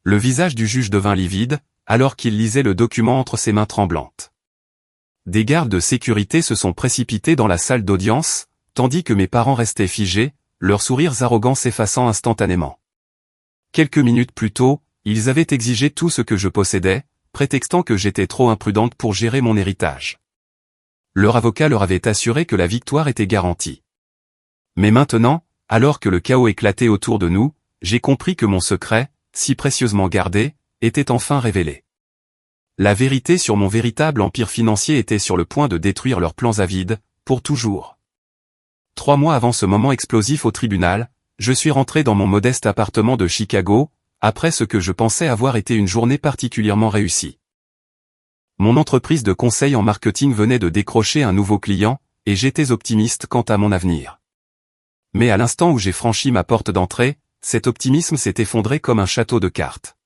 Le visage du juge devint livide, alors qu'il lisait le document entre ses mains tremblantes. Des gardes de sécurité se sont précipités dans la salle d'audience, tandis que mes parents restaient figés, leurs sourires arrogants s'effaçant instantanément. Quelques minutes plus tôt, ils avaient exigé tout ce que je possédais, prétextant que j'étais trop imprudente pour gérer mon héritage. Leur avocat leur avait assuré que la victoire était garantie. Mais maintenant, alors que le chaos éclatait autour de nous, j'ai compris que mon secret, si précieusement gardé, était enfin révélé. La vérité sur mon véritable empire financier était sur le point de détruire leurs plans avides, pour toujours. 3 mois avant ce moment explosif au tribunal, je suis rentré dans mon modeste appartement de Chicago, après ce que je pensais avoir été une journée particulièrement réussie. Mon entreprise de conseil en marketing venait de décrocher un nouveau client, et j'étais optimiste quant à mon avenir. Mais à l'instant où j'ai franchi ma porte d'entrée, cet optimisme s'est effondré comme un château de cartes.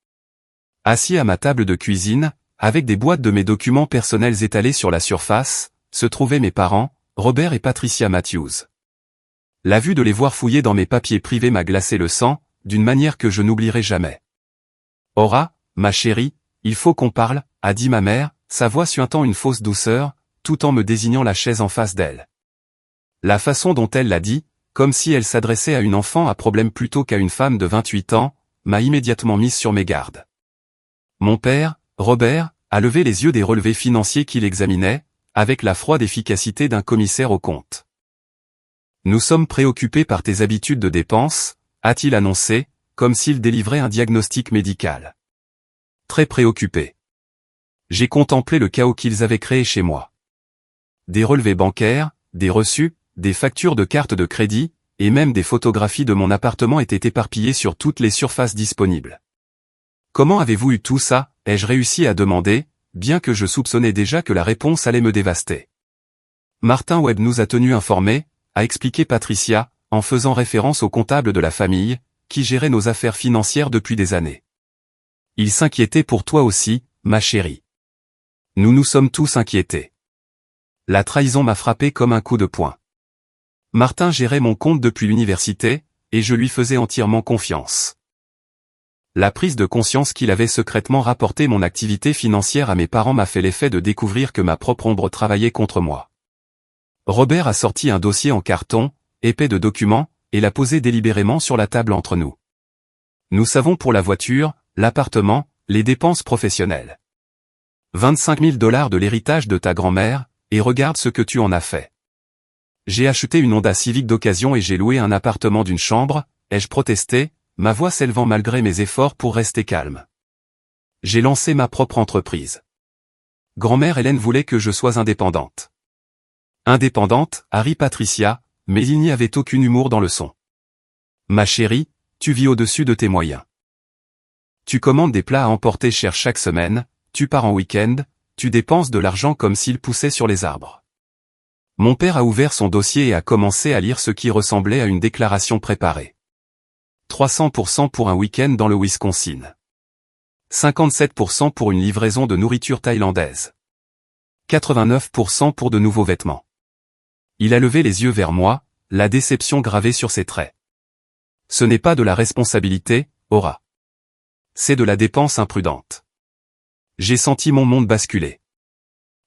Assis à ma table de cuisine, avec des boîtes de mes documents personnels étalées sur la surface, se trouvaient mes parents, Robert et Patricia Matthews. La vue de les voir fouiller dans mes papiers privés m'a glacé le sang, d'une manière que je n'oublierai jamais. « Ora, ma chérie, il faut qu'on parle », a dit ma mère, sa voix suintant une fausse douceur, tout en me désignant la chaise en face d'elle. La façon dont elle l'a dit, comme si elle s'adressait à une enfant à problème plutôt qu'à une femme de 28 ans, m'a immédiatement mise sur mes gardes. Mon père, Robert, a levé les yeux des relevés financiers qu'il examinait, avec la froide efficacité d'un commissaire aux comptes. « Nous sommes préoccupés par tes habitudes de dépenses, a-t-il annoncé, comme s'il délivrait un diagnostic médical. Très préoccupé. J'ai contemplé le chaos qu'ils avaient créé chez moi. Des relevés bancaires, des reçus, des factures de cartes de crédit, et même des photographies de mon appartement étaient éparpillées sur toutes les surfaces disponibles. Comment avez-vous eu tout ça, ai-je réussi à demander, bien que je soupçonnais déjà que la réponse allait me dévaster. Martin Webb nous a tenus informés, a expliqué Patricia, en faisant référence au comptable de la famille, qui gérait nos affaires financières depuis des années. Il s'inquiétait pour toi aussi, ma chérie. Nous nous sommes tous inquiétés. La trahison m'a frappé comme un coup de poing. Martin gérait mon compte depuis l'université, et je lui faisais entièrement confiance. La prise de conscience qu'il avait secrètement rapporté mon activité financière à mes parents m'a fait l'effet de découvrir que ma propre ombre travaillait contre moi. Robert a sorti un dossier en carton, épais de documents, et l'a posé délibérément sur la table entre nous. Nous savons pour la voiture, l'appartement, les dépenses professionnelles. 25 000 $ de l'héritage de ta grand-mère, et regarde ce que tu en as fait. J'ai acheté une Honda Civic d'occasion et j'ai loué un appartement d'une chambre, ai-je protesté, ma voix s'élevant malgré mes efforts pour rester calme. J'ai lancé ma propre entreprise. Grand-mère Hélène voulait que je sois indépendante. Indépendante, a ri Patricia, mais il n'y avait aucun humour dans le son. Ma chérie, tu vis au-dessus de tes moyens. Tu commandes des plats à emporter chers chaque semaine, tu pars en week-end, tu dépenses de l'argent comme s'il poussait sur les arbres. Mon père a ouvert son dossier et a commencé à lire ce qui ressemblait à une déclaration préparée. 300% pour un week-end dans le Wisconsin. 57% pour une livraison de nourriture thaïlandaise. 89% pour de nouveaux vêtements. Il a levé les yeux vers moi, la déception gravée sur ses traits. Ce n'est pas de la responsabilité, Ora. C'est de la dépense imprudente. J'ai senti mon monde basculer.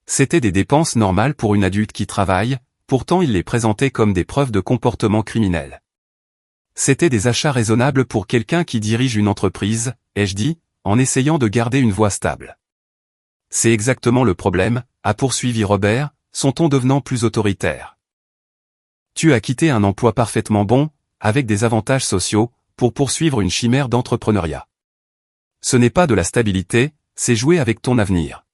C'était des dépenses normales pour une adulte qui travaille, pourtant il les présentait comme des preuves de comportement criminel. C'était des achats raisonnables pour quelqu'un qui dirige une entreprise, ai-je dit, en essayant de garder une voix stable. C'est exactement le problème, a poursuivi Robert, son ton devenant plus autoritaire. Tu as quitté un emploi parfaitement bon, avec des avantages sociaux, pour poursuivre une chimère d'entrepreneuriat. Ce n'est pas de la stabilité, c'est jouer avec ton avenir.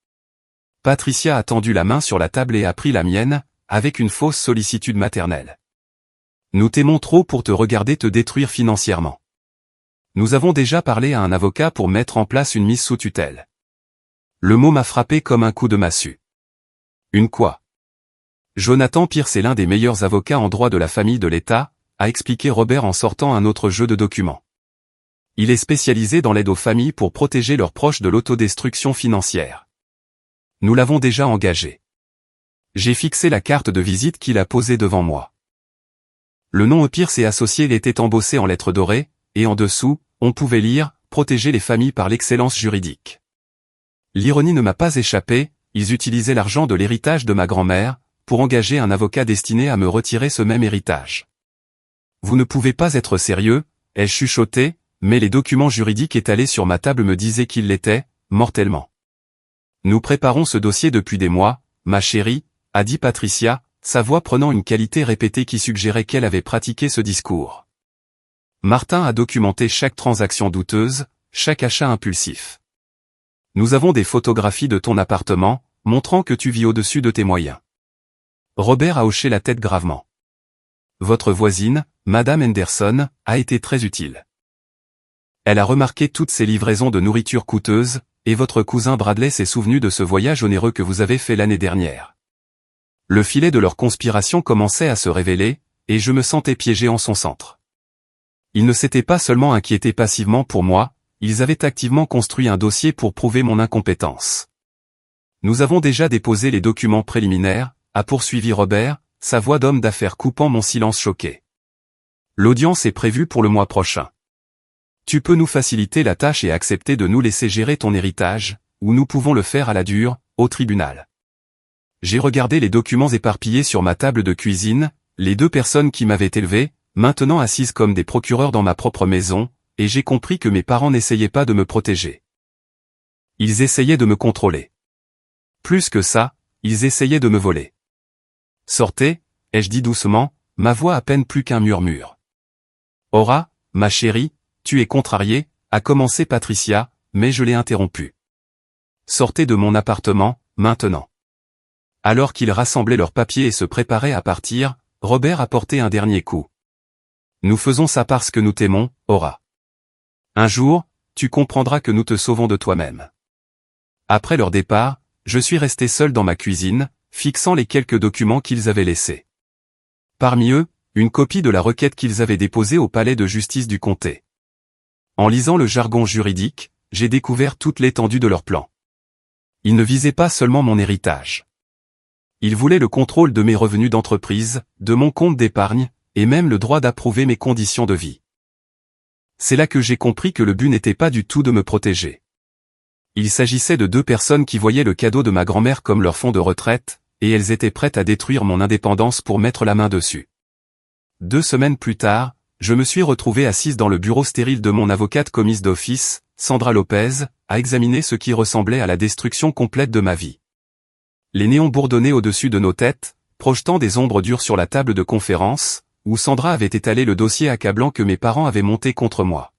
Patricia a tendu la main sur la table et a pris la mienne, avec une fausse sollicitude maternelle. Nous t'aimons trop pour te regarder te détruire financièrement. Nous avons déjà parlé à un avocat pour mettre en place une mise sous tutelle. Le mot m'a frappé comme un coup de massue. Une quoi? Jonathan Pierce est l'un des meilleurs avocats en droit de la famille de l'État, a expliqué Robert en sortant un autre jeu de documents. Il est spécialisé dans l'aide aux familles pour protéger leurs proches de l'autodestruction financière. Nous l'avons déjà engagé. J'ai fixé la carte de visite qu'il a posée devant moi. Le nom Pierce et associé était embossé en lettres dorées, et en dessous, on pouvait lire « protéger les familles par l'excellence juridique. L'ironie ne m'a pas échappé, ils utilisaient l'argent de l'héritage de ma grand-mère, pour engager un avocat destiné à me retirer ce même héritage. Vous ne pouvez pas être sérieux, ai-je chuchoté, mais les documents juridiques étalés sur ma table me disaient qu'ils l'étaient, mortellement. Nous préparons ce dossier depuis des mois, ma chérie, a dit Patricia, sa voix prenant une qualité répétée qui suggérait qu'elle avait pratiqué ce discours. Martin a documenté chaque transaction douteuse, chaque achat impulsif. Nous avons des photographies de ton appartement, montrant que tu vis au-dessus de tes moyens. Robert a hoché la tête gravement. Votre voisine, Madame Henderson, a été très utile. Elle a remarqué toutes ces livraisons de nourriture coûteuse, et votre cousin Bradley s'est souvenu de ce voyage onéreux que vous avez fait l'année dernière. Le filet de leur conspiration commençait à se révéler, et je me sentais piégé en son centre. Ils ne s'étaient pas seulement inquiétés passivement pour moi, ils avaient activement construit un dossier pour prouver mon incompétence. Nous avons déjà déposé les documents préliminaires, a poursuivi Robert, sa voix d'homme d'affaires coupant mon silence choqué. L'audience est prévue pour le mois prochain. Tu peux nous faciliter la tâche et accepter de nous laisser gérer ton héritage, ou nous pouvons le faire à la dure, au tribunal. J'ai regardé les documents éparpillés sur ma table de cuisine, les deux personnes qui m'avaient élevé, maintenant assises comme des procureurs dans ma propre maison, et j'ai compris que mes parents n'essayaient pas de me protéger. Ils essayaient de me contrôler. Plus que ça, ils essayaient de me voler. Sortez, ai-je dit doucement, ma voix à peine plus qu'un murmure. Ora, ma chérie, tu es contrariée, a commencé Patricia, mais je l'ai interrompue. Sortez de mon appartement, maintenant. Alors qu'ils rassemblaient leurs papiers et se préparaient à partir, Robert a porté un dernier coup. Nous faisons ça parce que nous t'aimons, Ora. Un jour, tu comprendras que nous te sauvons de toi-même. Après leur départ, je suis resté seul dans ma cuisine, fixant les quelques documents qu'ils avaient laissés. Parmi eux, une copie de la requête qu'ils avaient déposée au palais de justice du comté. En lisant le jargon juridique, j'ai découvert toute l'étendue de leur plan. Ils ne visaient pas seulement mon héritage. Ils voulaient le contrôle de mes revenus d'entreprise, de mon compte d'épargne, et même le droit d'approuver mes conditions de vie. C'est là que j'ai compris que le but n'était pas du tout de me protéger. Il s'agissait de deux personnes qui voyaient le cadeau de ma grand-mère comme leur fonds de retraite, et elles étaient prêtes à détruire mon indépendance pour mettre la main dessus. 2 semaines plus tard, je me suis retrouvé assise dans le bureau stérile de mon avocate commise d'office, Sandra Lopez, à examiner ce qui ressemblait à la destruction complète de ma vie. Les néons bourdonnaient au-dessus de nos têtes, projetant des ombres dures sur la table de conférence, où Sandra avait étalé le dossier accablant que mes parents avaient monté contre moi.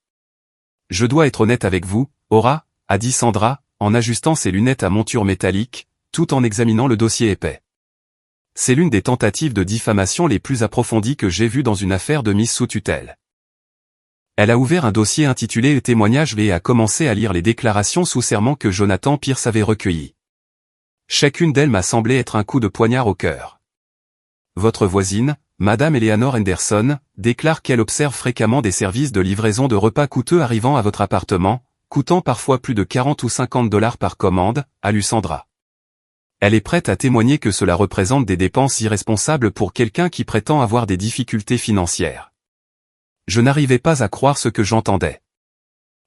Je dois être honnête avec vous, Ora, a dit Sandra, en ajustant ses lunettes à monture métallique, tout en examinant le dossier épais. C'est l'une des tentatives de diffamation les plus approfondies que j'ai vues dans une affaire de mise sous tutelle. Elle a ouvert un dossier intitulé « Témoignages » et a commencé à lire les déclarations sous serment que Jonathan Pierce avait recueillies. Chacune d'elles m'a semblé être un coup de poignard au cœur. Votre voisine, Madame Eleanor Henderson, déclare qu'elle observe fréquemment des services de livraison de repas coûteux arrivant à votre appartement, coûtant parfois plus de 40 ou 50 $ par commande, a lu Sandra. Elle est prête à témoigner que cela représente des dépenses irresponsables pour quelqu'un qui prétend avoir des difficultés financières. Je n'arrivais pas à croire ce que j'entendais.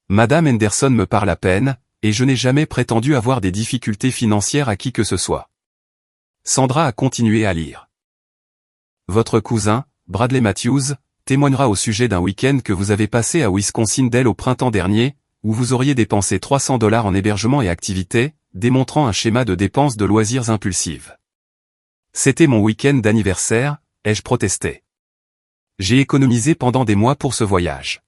Madame Henderson me parle à peine, et je n'ai jamais prétendu avoir des difficultés financières à qui que ce soit. Sandra a continué à lire. Votre cousin, Bradley Matthews, témoignera au sujet d'un week-end que vous avez passé à Wisconsin Dells au printemps dernier, où vous auriez dépensé 300 $ en hébergement et activités, démontrant un schéma de dépenses de loisirs impulsives. C'était mon week-end d'anniversaire, ai-je protesté. J'ai économisé pendant des mois pour ce voyage.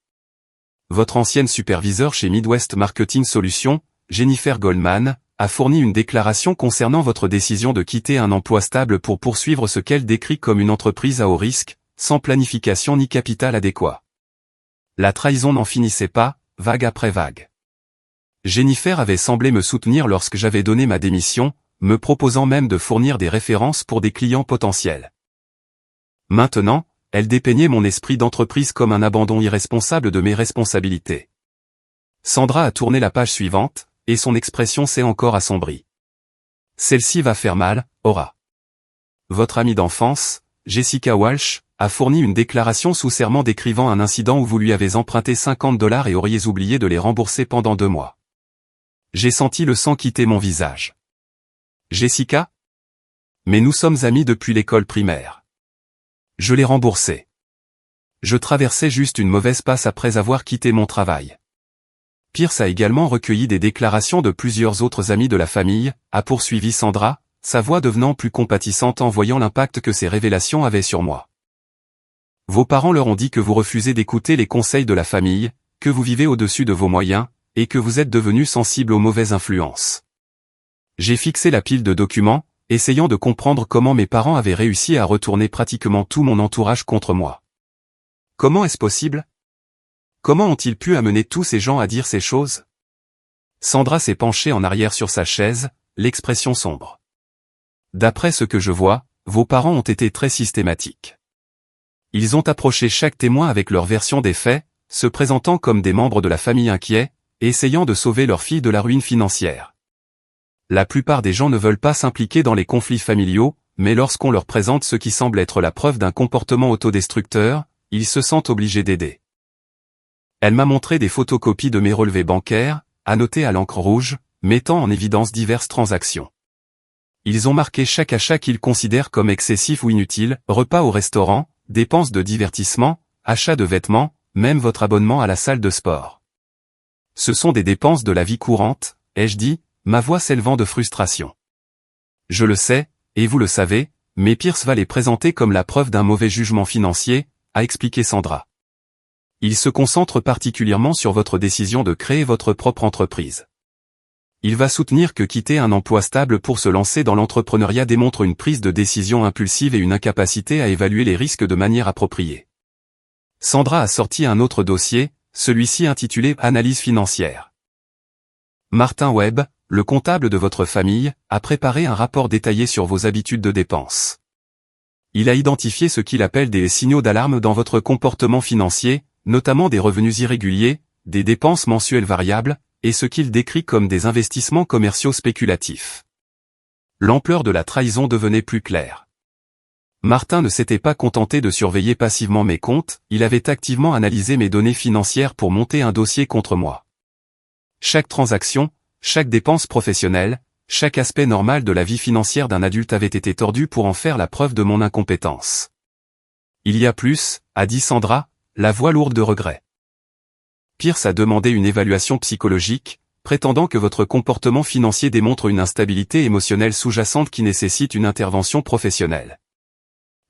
Votre ancienne superviseure chez Midwest Marketing Solutions, Jennifer Goldman, a fourni une déclaration concernant votre décision de quitter un emploi stable pour poursuivre ce qu'elle décrit comme une entreprise à haut risque, sans planification ni capital adéquat. La trahison n'en finissait pas, vague après vague. Jennifer avait semblé me soutenir lorsque j'avais donné ma démission, me proposant même de fournir des références pour des clients potentiels. Maintenant, elle dépeignait mon esprit d'entreprise comme un abandon irresponsable de mes responsabilités. Sandra a tourné la page suivante, et son expression s'est encore assombrie. Celle-ci va faire mal, Ora. Votre amie d'enfance, Jessica Walsh, a fourni une déclaration sous serment décrivant un incident où vous lui avez emprunté $50 et auriez oublié de les rembourser pendant 2 mois. J'ai senti le sang quitter mon visage. Jessica? Mais nous sommes amis depuis l'école primaire. Je l'ai remboursé. Je traversais juste une mauvaise passe après avoir quitté mon travail. Pierce a également recueilli des déclarations de plusieurs autres amis de la famille, a poursuivi Sandra, sa voix devenant plus compatissante en voyant l'impact que ces révélations avaient sur moi. Vos parents leur ont dit que vous refusez d'écouter les conseils de la famille, que vous vivez au-dessus de vos moyens, et que vous êtes devenu sensible aux mauvaises influences. J'ai fixé la pile de documents, essayant de comprendre comment mes parents avaient réussi à retourner pratiquement tout mon entourage contre moi. Comment est-ce possible? Comment ont-ils pu amener tous ces gens à dire ces choses? Sandra s'est penchée en arrière sur sa chaise, l'expression sombre. D'après ce que je vois, vos parents ont été très systématiques. Ils ont approché chaque témoin avec leur version des faits, se présentant comme des membres de la famille inquiets, essayant de sauver leur fille de la ruine financière. La plupart des gens ne veulent pas s'impliquer dans les conflits familiaux, mais lorsqu'on leur présente ce qui semble être la preuve d'un comportement autodestructeur, ils se sentent obligés d'aider. Elle m'a montré des photocopies de mes relevés bancaires, annotés à l'encre rouge, mettant en évidence diverses transactions. Ils ont marqué chaque achat qu'ils considèrent comme excessif ou inutile, repas au restaurant, dépenses de divertissement, achat de vêtements, même votre abonnement à la salle de sport. Ce sont des dépenses de la vie courante, ai-je dit, ma voix s'élevant de frustration. Je le sais, et vous le savez, mais Pierce va les présenter comme la preuve d'un mauvais jugement financier, a expliqué Sandra. Il se concentre particulièrement sur votre décision de créer votre propre entreprise. Il va soutenir que quitter un emploi stable pour se lancer dans l'entrepreneuriat démontre une prise de décision impulsive et une incapacité à évaluer les risques de manière appropriée. Sandra a sorti un autre dossier, celui-ci intitulé « Analyse financière ». Martin Webb, le comptable de votre famille, a préparé un rapport détaillé sur vos habitudes de dépenses. Il a identifié ce qu'il appelle des signaux d'alarme dans votre comportement financier, notamment des revenus irréguliers, des dépenses mensuelles variables, et ce qu'il décrit comme des investissements commerciaux spéculatifs. L'ampleur de la trahison devenait plus claire. Martin ne s'était pas contenté de surveiller passivement mes comptes, il avait activement analysé mes données financières pour monter un dossier contre moi. Chaque transaction, chaque dépense professionnelle, chaque aspect normal de la vie financière d'un adulte avait été tordu pour en faire la preuve de mon incompétence. Il y a plus, a dit Sandra, la voix lourde de regret. Pierce a demandé une évaluation psychologique, prétendant que votre comportement financier démontre une instabilité émotionnelle sous-jacente qui nécessite une intervention professionnelle.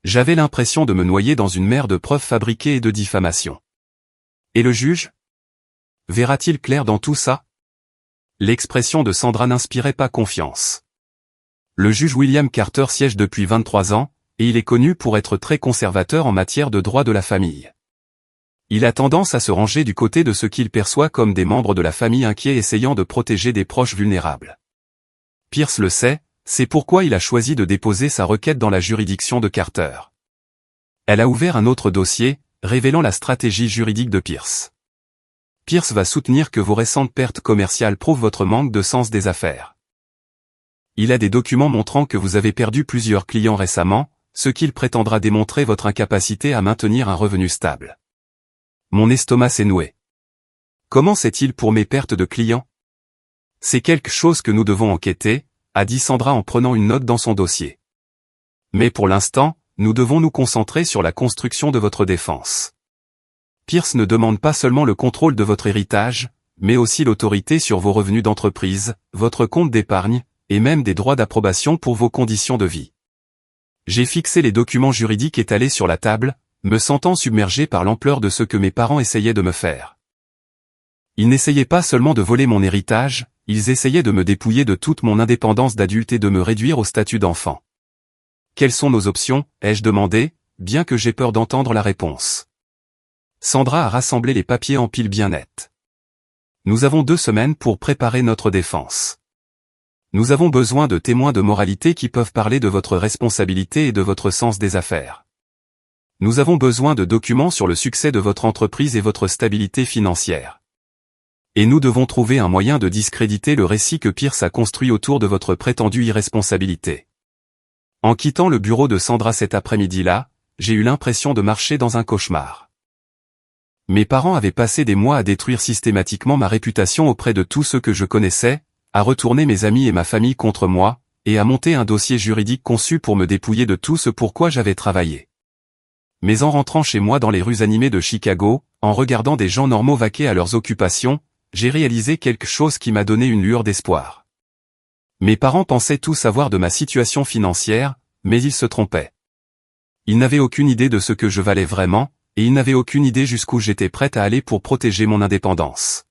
J'avais l'impression de me noyer dans une mer de preuves fabriquées et de diffamation. Et le juge? Verra-t-il clair dans tout ça? L'expression de Sandra n'inspirait pas confiance. Le juge William Carter siège depuis 23 ans, et il est connu pour être très conservateur en matière de droit de la famille. Il a tendance à se ranger du côté de ce qu'il perçoit comme des membres de la famille inquiets essayant de protéger des proches vulnérables. Pierce le sait, c'est pourquoi il a choisi de déposer sa requête dans la juridiction de Carter. Elle a ouvert un autre dossier, révélant la stratégie juridique de Pierce. Pierce va soutenir que vos récentes pertes commerciales prouvent votre manque de sens des affaires. Il a des documents montrant que vous avez perdu plusieurs clients récemment, ce qu'il prétendra démontrer votre incapacité à maintenir un revenu stable. Mon estomac s'est noué. Comment c'est-il pour mes pertes de clients? C'est quelque chose que nous devons enquêter, a dit Sandra en prenant une note dans son dossier. Mais pour l'instant, nous devons nous concentrer sur la construction de votre défense. Pierce ne demande pas seulement le contrôle de votre héritage, mais aussi l'autorité sur vos revenus d'entreprise, votre compte d'épargne, et même des droits d'approbation pour vos conditions de vie. J'ai fixé les documents juridiques étalés sur la table, me sentant submergé par l'ampleur de ce que mes parents essayaient de me faire. Ils n'essayaient pas seulement de voler mon héritage, ils essayaient de me dépouiller de toute mon indépendance d'adulte et de me réduire au statut d'enfant. Quelles sont nos options, ai-je demandé, bien que j'ai peur d'entendre la réponse. Sandra a rassemblé les papiers en piles bien nettes. Nous avons 2 semaines pour préparer notre défense. Nous avons besoin de témoins de moralité qui peuvent parler de votre responsabilité et de votre sens des affaires. Nous avons besoin de documents sur le succès de votre entreprise et votre stabilité financière. Et nous devons trouver un moyen de discréditer le récit que Pierce a construit autour de votre prétendue irresponsabilité. En quittant le bureau de Sandra cet après-midi-là, j'ai eu l'impression de marcher dans un cauchemar. Mes parents avaient passé des mois à détruire systématiquement ma réputation auprès de tous ceux que je connaissais, à retourner mes amis et ma famille contre moi, et à monter un dossier juridique conçu pour me dépouiller de tout ce pourquoi j'avais travaillé. Mais en rentrant chez moi dans les rues animées de Chicago, en regardant des gens normaux vaquer à leurs occupations, j'ai réalisé quelque chose qui m'a donné une lueur d'espoir. Mes parents pensaient tout savoir de ma situation financière, mais ils se trompaient. Ils n'avaient aucune idée de ce que je valais vraiment, et ils n'avaient aucune idée jusqu'où j'étais prête à aller pour protéger mon indépendance.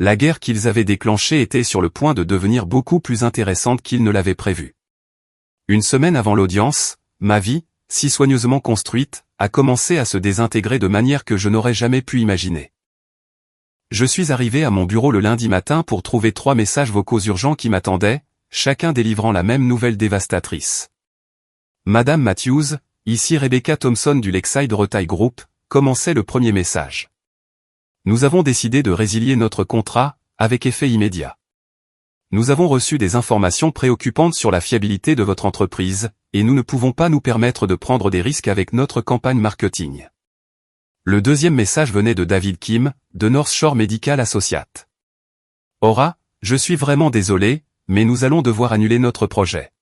La guerre qu'ils avaient déclenchée était sur le point de devenir beaucoup plus intéressante qu'ils ne l'avaient prévu. Une semaine avant l'audience, ma vie, si soigneusement construite, a commencé à se désintégrer de manière que je n'aurais jamais pu imaginer. Je suis arrivé à mon bureau le lundi matin pour trouver 3 messages vocaux urgents qui m'attendaient, chacun délivrant la même nouvelle dévastatrice. Madame Matthews, ici Rebecca Thompson du Lakeside Retail Group, commençait le premier message. Nous avons décidé de résilier notre contrat, avec effet immédiat. Nous avons reçu des informations préoccupantes sur la fiabilité de votre entreprise, et nous ne pouvons pas nous permettre de prendre des risques avec notre campagne marketing. Le deuxième message venait de David Kim, de North Shore Medical Associates. Ora, je suis vraiment désolé, mais nous allons devoir annuler notre projet.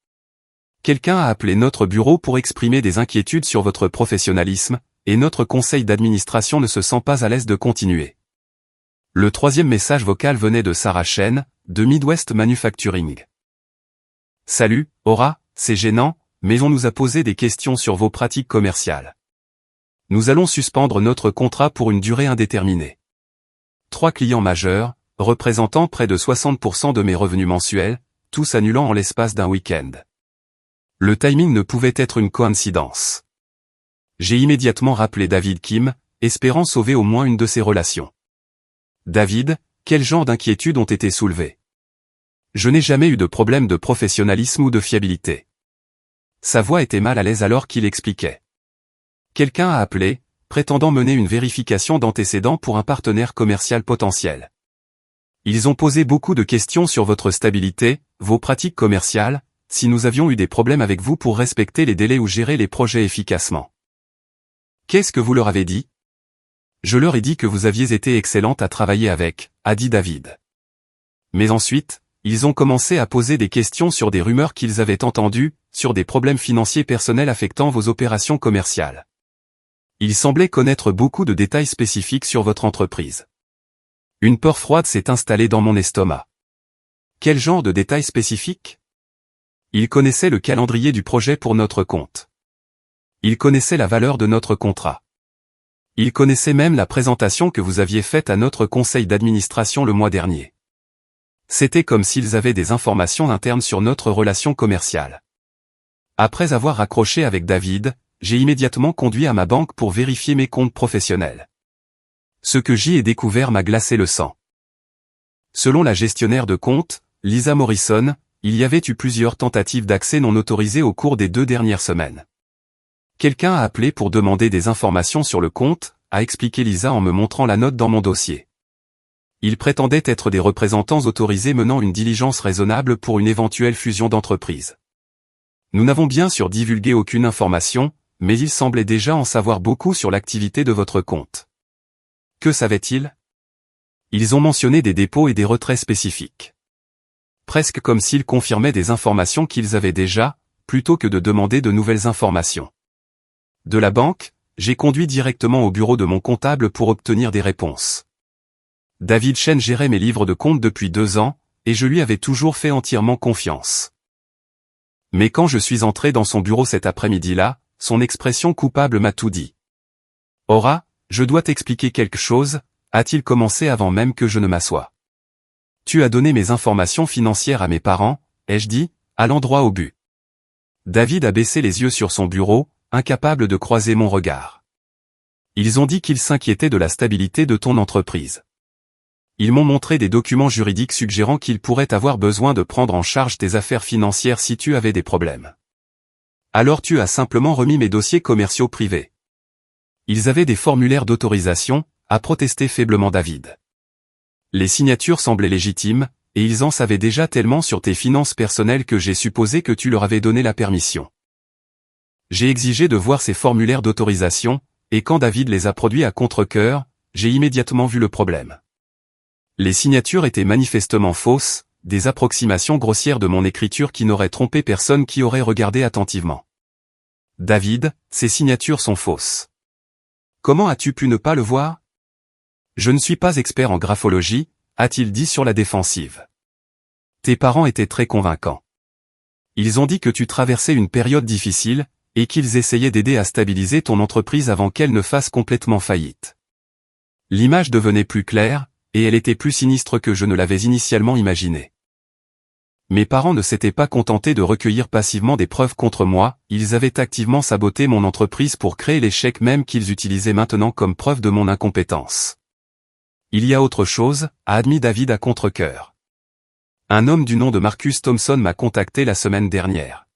Quelqu'un a appelé notre bureau pour exprimer des inquiétudes sur votre professionnalisme, et notre conseil d'administration ne se sent pas à l'aise de continuer. Le troisième message vocal venait de Sarah Chen, de Midwest Manufacturing. Salut, Ora, c'est gênant, mais on nous a posé des questions sur vos pratiques commerciales. Nous allons suspendre notre contrat pour une durée indéterminée. 3 clients majeurs, représentant près de 60% de mes revenus mensuels, tous annulant en l'espace d'un week-end. Le timing ne pouvait être une coïncidence. J'ai immédiatement rappelé David Kim, espérant sauver au moins une de ses relations. David, quel genre d'inquiétudes ont été soulevées? Je n'ai jamais eu de problème de professionnalisme ou de fiabilité. Sa voix était mal à l'aise alors qu'il expliquait. Quelqu'un a appelé, prétendant mener une vérification d'antécédents pour un partenaire commercial potentiel. Ils ont posé beaucoup de questions sur votre stabilité, vos pratiques commerciales, si nous avions eu des problèmes avec vous pour respecter les délais ou gérer les projets efficacement. Qu'est-ce que vous leur avez dit? Je leur ai dit que vous aviez été excellente à travailler avec, a dit David. Mais ensuite, ils ont commencé à poser des questions sur des rumeurs qu'ils avaient entendues, sur des problèmes financiers personnels affectant vos opérations commerciales. Ils semblaient connaître beaucoup de détails spécifiques sur votre entreprise. Une peur froide s'est installée dans mon estomac. Quel genre de détails spécifiques? Ils connaissaient le calendrier du projet pour notre compte. Ils connaissaient la valeur de notre contrat. Ils connaissaient même la présentation que vous aviez faite à notre conseil d'administration le mois dernier. C'était comme s'ils avaient des informations internes sur notre relation commerciale. Après avoir raccroché avec David, j'ai immédiatement conduit à ma banque pour vérifier mes comptes professionnels. Ce que j'y ai découvert m'a glacé le sang. Selon la gestionnaire de compte, Lisa Morrison, il y avait eu plusieurs tentatives d'accès non autorisées au cours des 2 dernières semaines. Quelqu'un a appelé pour demander des informations sur le compte, a expliqué Lisa en me montrant la note dans mon dossier. Ils prétendaient être des représentants autorisés menant une diligence raisonnable pour une éventuelle fusion d'entreprise. Nous n'avons bien sûr divulgué aucune information, mais ils semblaient déjà en savoir beaucoup sur l'activité de votre compte. Que savaient-ils? Ils ont mentionné des dépôts et des retraits spécifiques. Presque comme s'ils confirmaient des informations qu'ils avaient déjà, plutôt que de demander de nouvelles informations. De la banque, j'ai conduit directement au bureau de mon comptable pour obtenir des réponses. David Chen gérait mes livres de compte depuis 2 ans, et je lui avais toujours fait entièrement confiance. Mais quand je suis entré dans son bureau cet après-midi-là, son expression coupable m'a tout dit. « Ora, je dois t'expliquer quelque chose », a-t-il commencé avant même que je ne m'assoie. « Tu as donné mes informations financières à mes parents, ai-je dit, à l'endroit au but. » David a baissé les yeux sur son bureau, incapable de croiser mon regard. Ils ont dit qu'ils s'inquiétaient de la stabilité de ton entreprise. Ils m'ont montré des documents juridiques suggérant qu'ils pourraient avoir besoin de prendre en charge tes affaires financières si tu avais des problèmes. Alors tu as simplement remis mes dossiers commerciaux privés. Ils avaient des formulaires d'autorisation, a protesté faiblement David. Les signatures semblaient légitimes, et ils en savaient déjà tellement sur tes finances personnelles que j'ai supposé que tu leur avais donné la permission. J'ai exigé de voir ces formulaires d'autorisation, et quand David les a produits à contre-cœur, j'ai immédiatement vu le problème. Les signatures étaient manifestement fausses, des approximations grossières de mon écriture qui n'auraient trompé personne qui aurait regardé attentivement. David, ces signatures sont fausses. Comment as-tu pu ne pas le voir? Je ne suis pas expert en graphologie, a-t-il dit sur la défensive. Tes parents étaient très convaincants. Ils ont dit que tu traversais une période difficile, et qu'ils essayaient d'aider à stabiliser ton entreprise avant qu'elle ne fasse complètement faillite. L'image devenait plus claire, et elle était plus sinistre que je ne l'avais initialement imaginé. Mes parents ne s'étaient pas contentés de recueillir passivement des preuves contre moi, ils avaient activement saboté mon entreprise pour créer l'échec même qu'ils utilisaient maintenant comme preuve de mon incompétence. Il y a autre chose, a admis David à contre-cœur. Un homme du nom de Marcus Thompson m'a contacté la semaine dernière.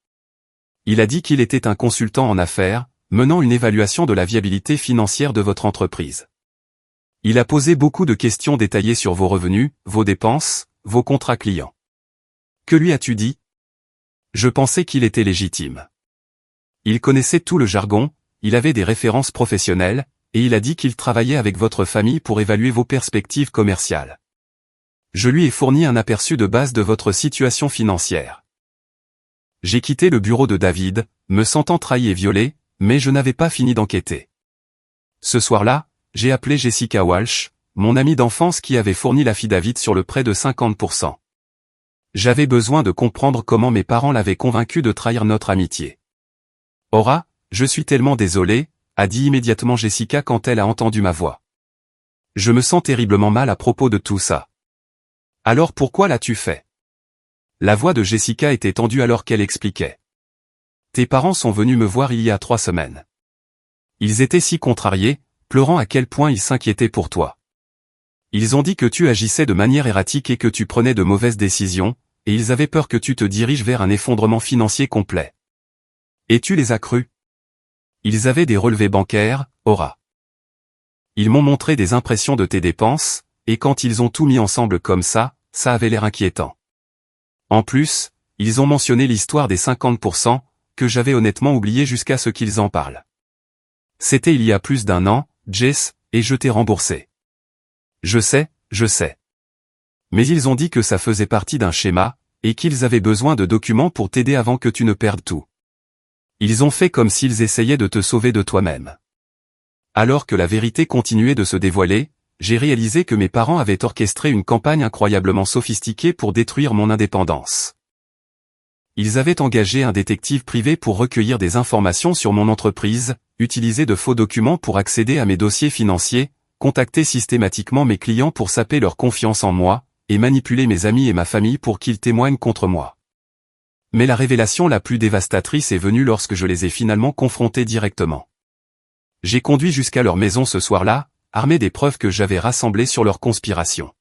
Il a dit qu'il était un consultant en affaires, menant une évaluation de la viabilité financière de votre entreprise. Il a posé beaucoup de questions détaillées sur vos revenus, vos dépenses, vos contrats clients. Que lui as-tu dit? Je pensais qu'il était légitime. Il connaissait tout le jargon, il avait des références professionnelles, et il a dit qu'il travaillait avec votre famille pour évaluer vos perspectives commerciales. Je lui ai fourni un aperçu de base de votre situation financière. J'ai quitté le bureau de David, me sentant trahi et violé, mais je n'avais pas fini d'enquêter. Ce soir-là, j'ai appelé Jessica Walsh, mon amie d'enfance qui avait fourni l'affidavit sur le prêt de 50%. J'avais besoin de comprendre comment mes parents l'avaient convaincu de trahir notre amitié. Ora, je suis tellement désolé, a dit immédiatement Jessica quand elle a entendu ma voix. Je me sens terriblement mal à propos de tout ça. Alors pourquoi l'as-tu fait? La voix de Jessica était tendue alors qu'elle expliquait. Tes parents sont venus me voir il y a 3 semaines. Ils étaient si contrariés, pleurant à quel point ils s'inquiétaient pour toi. Ils ont dit que tu agissais de manière erratique et que tu prenais de mauvaises décisions, et ils avaient peur que tu te diriges vers un effondrement financier complet. Et tu les as crus? Ils avaient des relevés bancaires, Ora. Ils m'ont montré des impressions de tes dépenses, et quand ils ont tout mis ensemble comme ça avait l'air inquiétant. En plus, ils ont mentionné l'histoire des 50%, que j'avais honnêtement oublié jusqu'à ce qu'ils en parlent. C'était il y a plus d'1 an, Jess, et je t'ai remboursé. Je sais. Mais ils ont dit que ça faisait partie d'un schéma, et qu'ils avaient besoin de documents pour t'aider avant que tu ne perdes tout. Ils ont fait comme s'ils essayaient de te sauver de toi-même. Alors que la vérité continuait de se dévoiler, j'ai réalisé que mes parents avaient orchestré une campagne incroyablement sophistiquée pour détruire mon indépendance. Ils avaient engagé un détective privé pour recueillir des informations sur mon entreprise, utiliser de faux documents pour accéder à mes dossiers financiers, contacter systématiquement mes clients pour saper leur confiance en moi, et manipuler mes amis et ma famille pour qu'ils témoignent contre moi. Mais la révélation la plus dévastatrice est venue lorsque je les ai finalement confrontés directement. J'ai conduit jusqu'à leur maison ce soir-là, armé des preuves que j'avais rassemblées sur leur conspiration.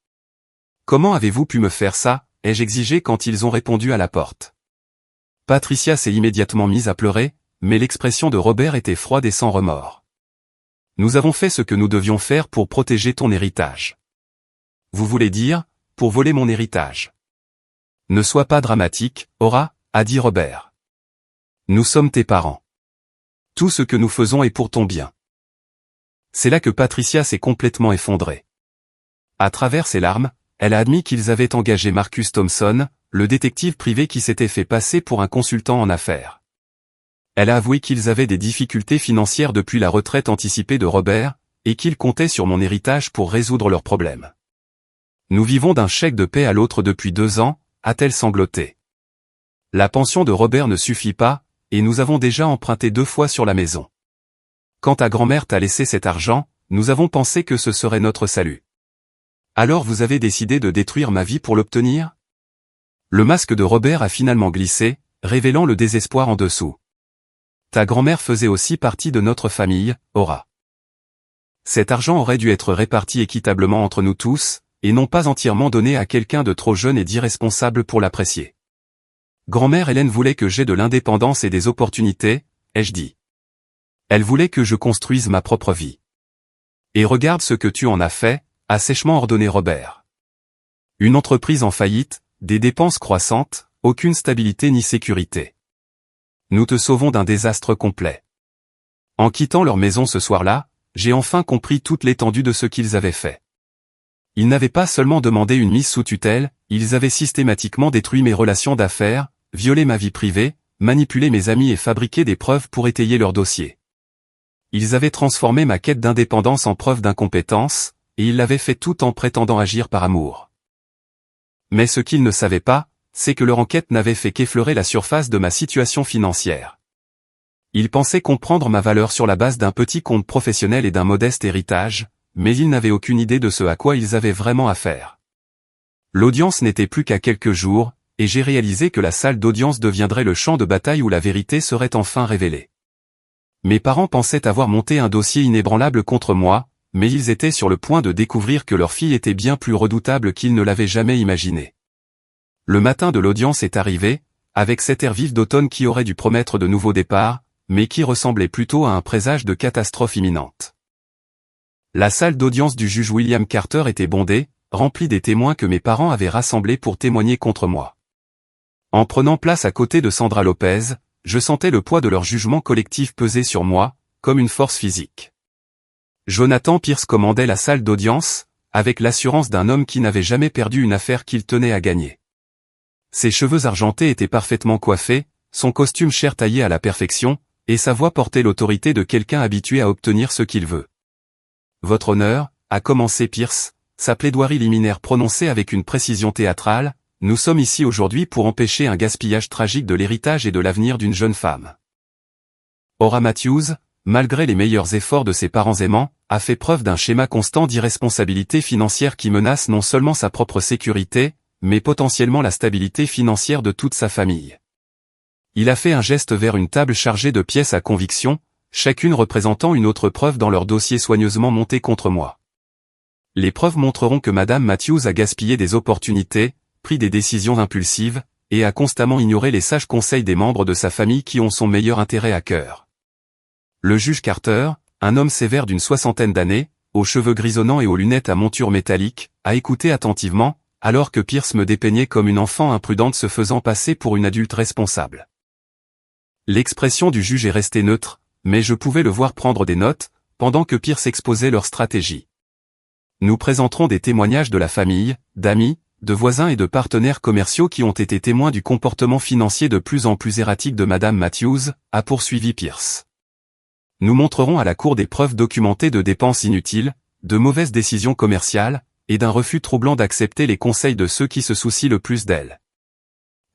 Comment avez-vous pu me faire ça, ai-je exigé quand ils ont répondu à la porte. Patricia s'est immédiatement mise à pleurer, mais l'expression de Robert était froide et sans remords. Nous avons fait ce que nous devions faire pour protéger ton héritage. Vous voulez dire, pour voler mon héritage. Ne sois pas dramatique, Ora, a dit Robert. Nous sommes tes parents. Tout ce que nous faisons est pour ton bien. C'est là que Patricia s'est complètement effondrée. À travers ses larmes, elle a admis qu'ils avaient engagé Marcus Thompson, le détective privé qui s'était fait passer pour un consultant en affaires. Elle a avoué qu'ils avaient des difficultés financières depuis la retraite anticipée de Robert, et qu'ils comptaient sur mon héritage pour résoudre leurs problèmes. Nous vivons d'un chèque de paie à l'autre depuis 2 ans, a-t-elle sangloté. La pension de Robert ne suffit pas, et nous avons déjà emprunté 2 fois sur la maison. Quand ta grand-mère t'a laissé cet argent, nous avons pensé que ce serait notre salut. Alors vous avez décidé de détruire ma vie pour l'obtenir? Le masque de Robert a finalement glissé, révélant le désespoir en dessous. Ta grand-mère faisait aussi partie de notre famille, Ora. Cet argent aurait dû être réparti équitablement entre nous tous, et non pas entièrement donné à quelqu'un de trop jeune et d'irresponsable pour l'apprécier. Grand-mère Hélène voulait que j'aie de l'indépendance et des opportunités, ai-je dit. Elle voulait que je construise ma propre vie. Et regarde ce que tu en as fait, a sèchement ordonné Robert. Une entreprise en faillite, des dépenses croissantes, aucune stabilité ni sécurité. Nous te sauvons d'un désastre complet. En quittant leur maison ce soir-là, j'ai enfin compris toute l'étendue de ce qu'ils avaient fait. Ils n'avaient pas seulement demandé une mise sous tutelle, ils avaient systématiquement détruit mes relations d'affaires, violé ma vie privée, manipulé mes amis et fabriqué des preuves pour étayer leur dossier. Ils avaient transformé ma quête d'indépendance en preuve d'incompétence, et ils l'avaient fait tout en prétendant agir par amour. Mais ce qu'ils ne savaient pas, c'est que leur enquête n'avait fait qu'effleurer la surface de ma situation financière. Ils pensaient comprendre ma valeur sur la base d'un petit compte professionnel et d'un modeste héritage, mais ils n'avaient aucune idée de ce à quoi ils avaient vraiment affaire. L'audience n'était plus qu'à quelques jours, et j'ai réalisé que la salle d'audience deviendrait le champ de bataille où la vérité serait enfin révélée. Mes parents pensaient avoir monté un dossier inébranlable contre moi, mais ils étaient sur le point de découvrir que leur fille était bien plus redoutable qu'ils ne l'avaient jamais imaginé. Le matin de l'audience est arrivé, avec cet air vif d'automne qui aurait dû promettre de nouveaux départs, mais qui ressemblait plutôt à un présage de catastrophe imminente. La salle d'audience du juge William Carter était bondée, remplie des témoins que mes parents avaient rassemblés pour témoigner contre moi. En prenant place à côté de Sandra Lopez, je sentais le poids de leur jugement collectif peser sur moi, comme une force physique. Jonathan Pierce commandait la salle d'audience, avec l'assurance d'un homme qui n'avait jamais perdu une affaire qu'il tenait à gagner. Ses cheveux argentés étaient parfaitement coiffés, son costume cher taillé à la perfection, et sa voix portait l'autorité de quelqu'un habitué à obtenir ce qu'il veut. « Votre honneur » a commencé Pierce, sa plaidoirie liminaire prononcée avec une précision théâtrale. Nous sommes ici aujourd'hui pour empêcher un gaspillage tragique de l'héritage et de l'avenir d'une jeune femme. Ora Matthews, malgré les meilleurs efforts de ses parents aimants, a fait preuve d'un schéma constant d'irresponsabilité financière qui menace non seulement sa propre sécurité, mais potentiellement la stabilité financière de toute sa famille. Il a fait un geste vers une table chargée de pièces à conviction, chacune représentant une autre preuve dans leur dossier soigneusement monté contre moi. Les preuves montreront que Madame Matthews a gaspillé des opportunités, pris des décisions impulsives, et a constamment ignoré les sages conseils des membres de sa famille qui ont son meilleur intérêt à cœur. Le juge Carter, un homme sévère d'une 60aine d'années, aux cheveux grisonnants et aux lunettes à monture métallique, a écouté attentivement, alors que Pierce me dépeignait comme une enfant imprudente se faisant passer pour une adulte responsable. L'expression du juge est restée neutre, mais je pouvais le voir prendre des notes, pendant que Pierce exposait leur stratégie. Nous présenterons des témoignages de la famille, d'amis, de voisins et de partenaires commerciaux qui ont été témoins du comportement financier de plus en plus erratique de Madame Matthews, a poursuivi Pierce. Nous montrerons à la Cour des preuves documentées de dépenses inutiles, de mauvaises décisions commerciales, et d'un refus troublant d'accepter les conseils de ceux qui se soucient le plus d'elle.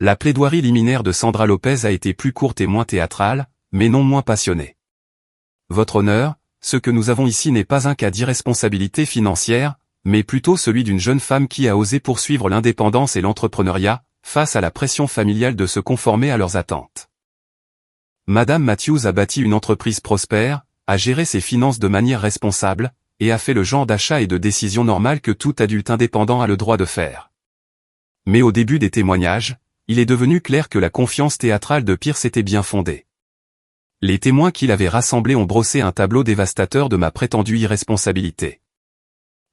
La plaidoirie liminaire de Sandra Lopez a été plus courte et moins théâtrale, mais non moins passionnée. Votre honneur, ce que nous avons ici n'est pas un cas d'irresponsabilité financière, mais plutôt celui d'une jeune femme qui a osé poursuivre l'indépendance et l'entrepreneuriat, face à la pression familiale de se conformer à leurs attentes. Madame Matthews a bâti une entreprise prospère, a géré ses finances de manière responsable, et a fait le genre d'achat et de décision normale que tout adulte indépendant a le droit de faire. Mais au début des témoignages, il est devenu clair que la confiance théâtrale de Pierce était bien fondée. Les témoins qu'il avait rassemblés ont brossé un tableau dévastateur de ma prétendue irresponsabilité.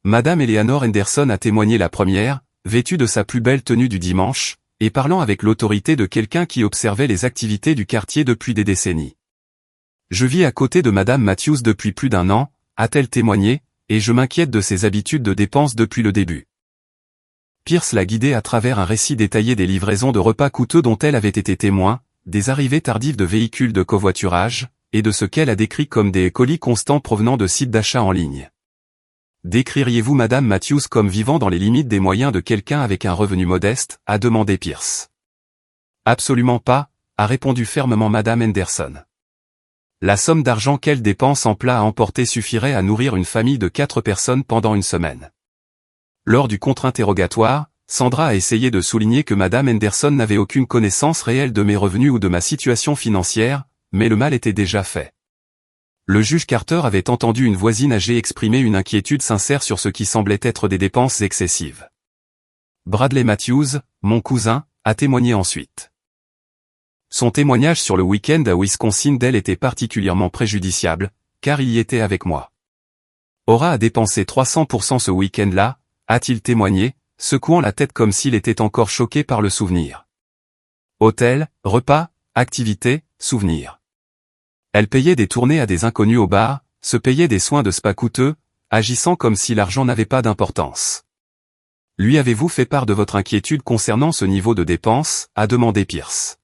Madame Eleanor Henderson a témoigné la première, vêtue de sa plus belle tenue du dimanche, et parlant avec l'autorité de quelqu'un qui observait les activités du quartier depuis des décennies. Je vis à côté de Madame Matthews depuis plus d'1 an, a-t-elle témoigné, et je m'inquiète de ses habitudes de dépenses depuis le début. Pierce l'a guidée à travers un récit détaillé des livraisons de repas coûteux dont elle avait été témoin, des arrivées tardives de véhicules de covoiturage, et de ce qu'elle a décrit comme des colis constants provenant de sites d'achat en ligne. Décririez-vous Madame Matthews comme vivant dans les limites des moyens de quelqu'un avec un revenu modeste, a demandé Pierce. Absolument pas, a répondu fermement Madame Henderson. La somme d'argent qu'elle dépense en plats à emporter suffirait à nourrir une famille de 4 personnes pendant une semaine. Lors du contre-interrogatoire, Sandra a essayé de souligner que Madame Henderson n'avait aucune connaissance réelle de mes revenus ou de ma situation financière, mais le mal était déjà fait. Le juge Carter avait entendu une voisine âgée exprimer une inquiétude sincère sur ce qui semblait être des dépenses excessives. Bradley Matthews, mon cousin, a témoigné ensuite. Son témoignage sur le week-end à Wisconsin Dells était particulièrement préjudiciable, car il y était avec moi. Ora a dépensé 300% ce week-end-là, a-t-il témoigné, secouant la tête comme s'il était encore choqué par le souvenir. Hôtel, repas, activités, souvenirs. Elle payait des tournées à des inconnus au bar, se payait des soins de spa coûteux, agissant comme si l'argent n'avait pas d'importance. Lui avez-vous fait part de votre inquiétude concernant ce niveau de dépenses, a demandé Pierce.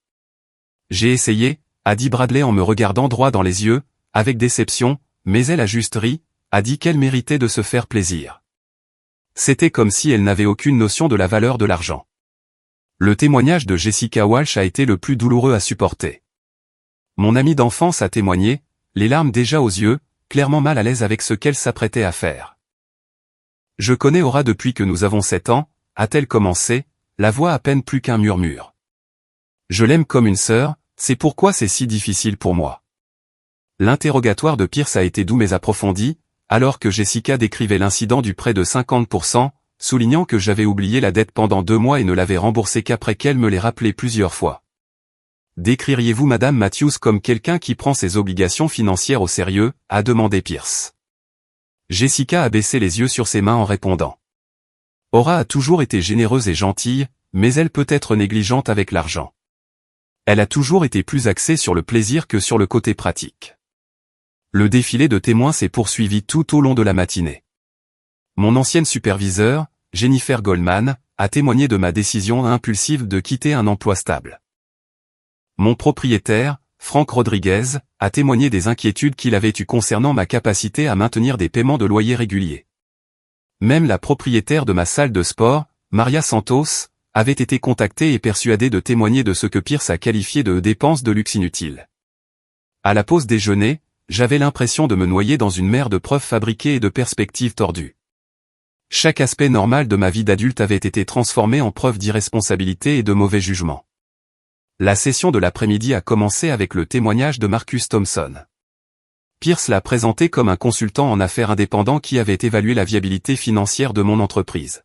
J'ai essayé, a dit Bradley en me regardant droit dans les yeux, avec déception, mais elle a juste ri, a dit qu'elle méritait de se faire plaisir. C'était comme si elle n'avait aucune notion de la valeur de l'argent. Le témoignage de Jessica Walsh a été le plus douloureux à supporter. Mon amie d'enfance a témoigné, les larmes déjà aux yeux, clairement mal à l'aise avec ce qu'elle s'apprêtait à faire. Je connais Aura depuis que nous avons 7 ans, a-t-elle commencé, la voix à peine plus qu'un murmure. Je l'aime comme une sœur, c'est pourquoi c'est si difficile pour moi. L'interrogatoire de Pierce a été doux mais approfondi, alors que Jessica décrivait l'incident du prêt de 50%, soulignant que j'avais oublié la dette pendant 2 mois et ne l'avais remboursée qu'après qu'elle me l'ait rappelé plusieurs fois. Décririez-vous Madame Matthews comme quelqu'un qui prend ses obligations financières au sérieux, a demandé Pierce. Jessica a baissé les yeux sur ses mains en répondant. Aura a toujours été généreuse et gentille, mais elle peut être négligente avec l'argent. Elle a toujours été plus axée sur le plaisir que sur le côté pratique. Le défilé de témoins s'est poursuivi tout au long de la matinée. Mon ancienne superviseure, Jennifer Goldman, a témoigné de ma décision impulsive de quitter un emploi stable. Mon propriétaire, Frank Rodriguez, a témoigné des inquiétudes qu'il avait eues concernant ma capacité à maintenir des paiements de loyer réguliers. Même la propriétaire de ma salle de sport, Maria Santos, avait été contactée et persuadée de témoigner de ce que Pierce a qualifié de dépenses de luxe inutiles. À la pause déjeuner, j'avais l'impression de me noyer dans une mer de preuves fabriquées et de perspectives tordues. Chaque aspect normal de ma vie d'adulte avait été transformé en preuve d'irresponsabilité et de mauvais jugement. La session de l'après-midi a commencé avec le témoignage de Marcus Thompson. Pierce l'a présenté comme un consultant en affaires indépendant qui avait évalué la viabilité financière de mon entreprise.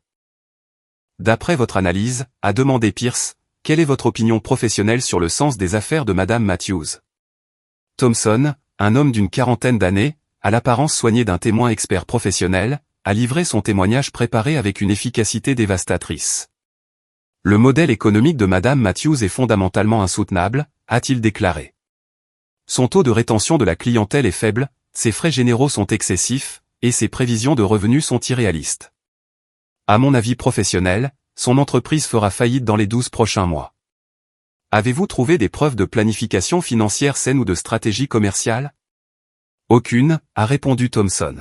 D'après votre analyse, a demandé Pierce, quelle est votre opinion professionnelle sur le sens des affaires de Madame Matthews? Thompson, un homme d'une quarantaine d'années, à l'apparence soignée d'un témoin expert professionnel, a livré son témoignage préparé avec une efficacité dévastatrice. Le modèle économique de Madame Matthews est fondamentalement insoutenable, a-t-il déclaré. Son taux de rétention de la clientèle est faible, ses frais généraux sont excessifs, et ses prévisions de revenus sont irréalistes. À mon avis professionnel, son entreprise fera faillite dans les 12 prochains mois. Avez-vous trouvé des preuves de planification financière saine ou de stratégie commerciale? Aucune, a répondu Thompson.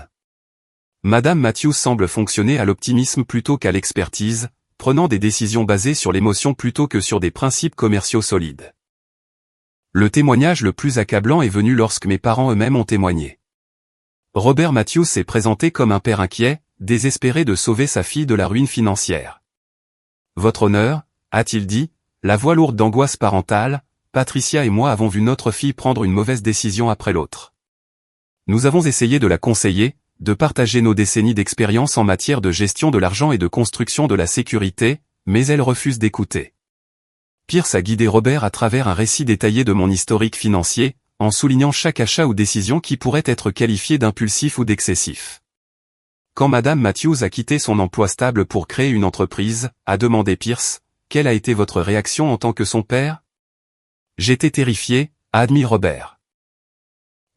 Madame Matthews semble fonctionner à l'optimisme plutôt qu'à l'expertise, prenant des décisions basées sur l'émotion plutôt que sur des principes commerciaux solides. Le témoignage le plus accablant est venu lorsque mes parents eux-mêmes ont témoigné. Robert Matthews s'est présenté comme un père inquiet, désespéré de sauver sa fille de la ruine financière. Votre honneur, a-t-il dit, la voix lourde d'angoisse parentale, Patricia et moi avons vu notre fille prendre une mauvaise décision après l'autre. Nous avons essayé de la conseiller, de partager nos décennies d'expérience en matière de gestion de l'argent et de construction de la sécurité, mais elle refuse d'écouter. Pierce a guidé Robert à travers un récit détaillé de mon historique financier, en soulignant chaque achat ou décision qui pourrait être qualifié d'impulsif ou d'excessif. Quand Madame Matthews a quitté son emploi stable pour créer une entreprise, a demandé Pierce, quelle a été votre réaction en tant que son père? J'étais terrifié, a admis Robert.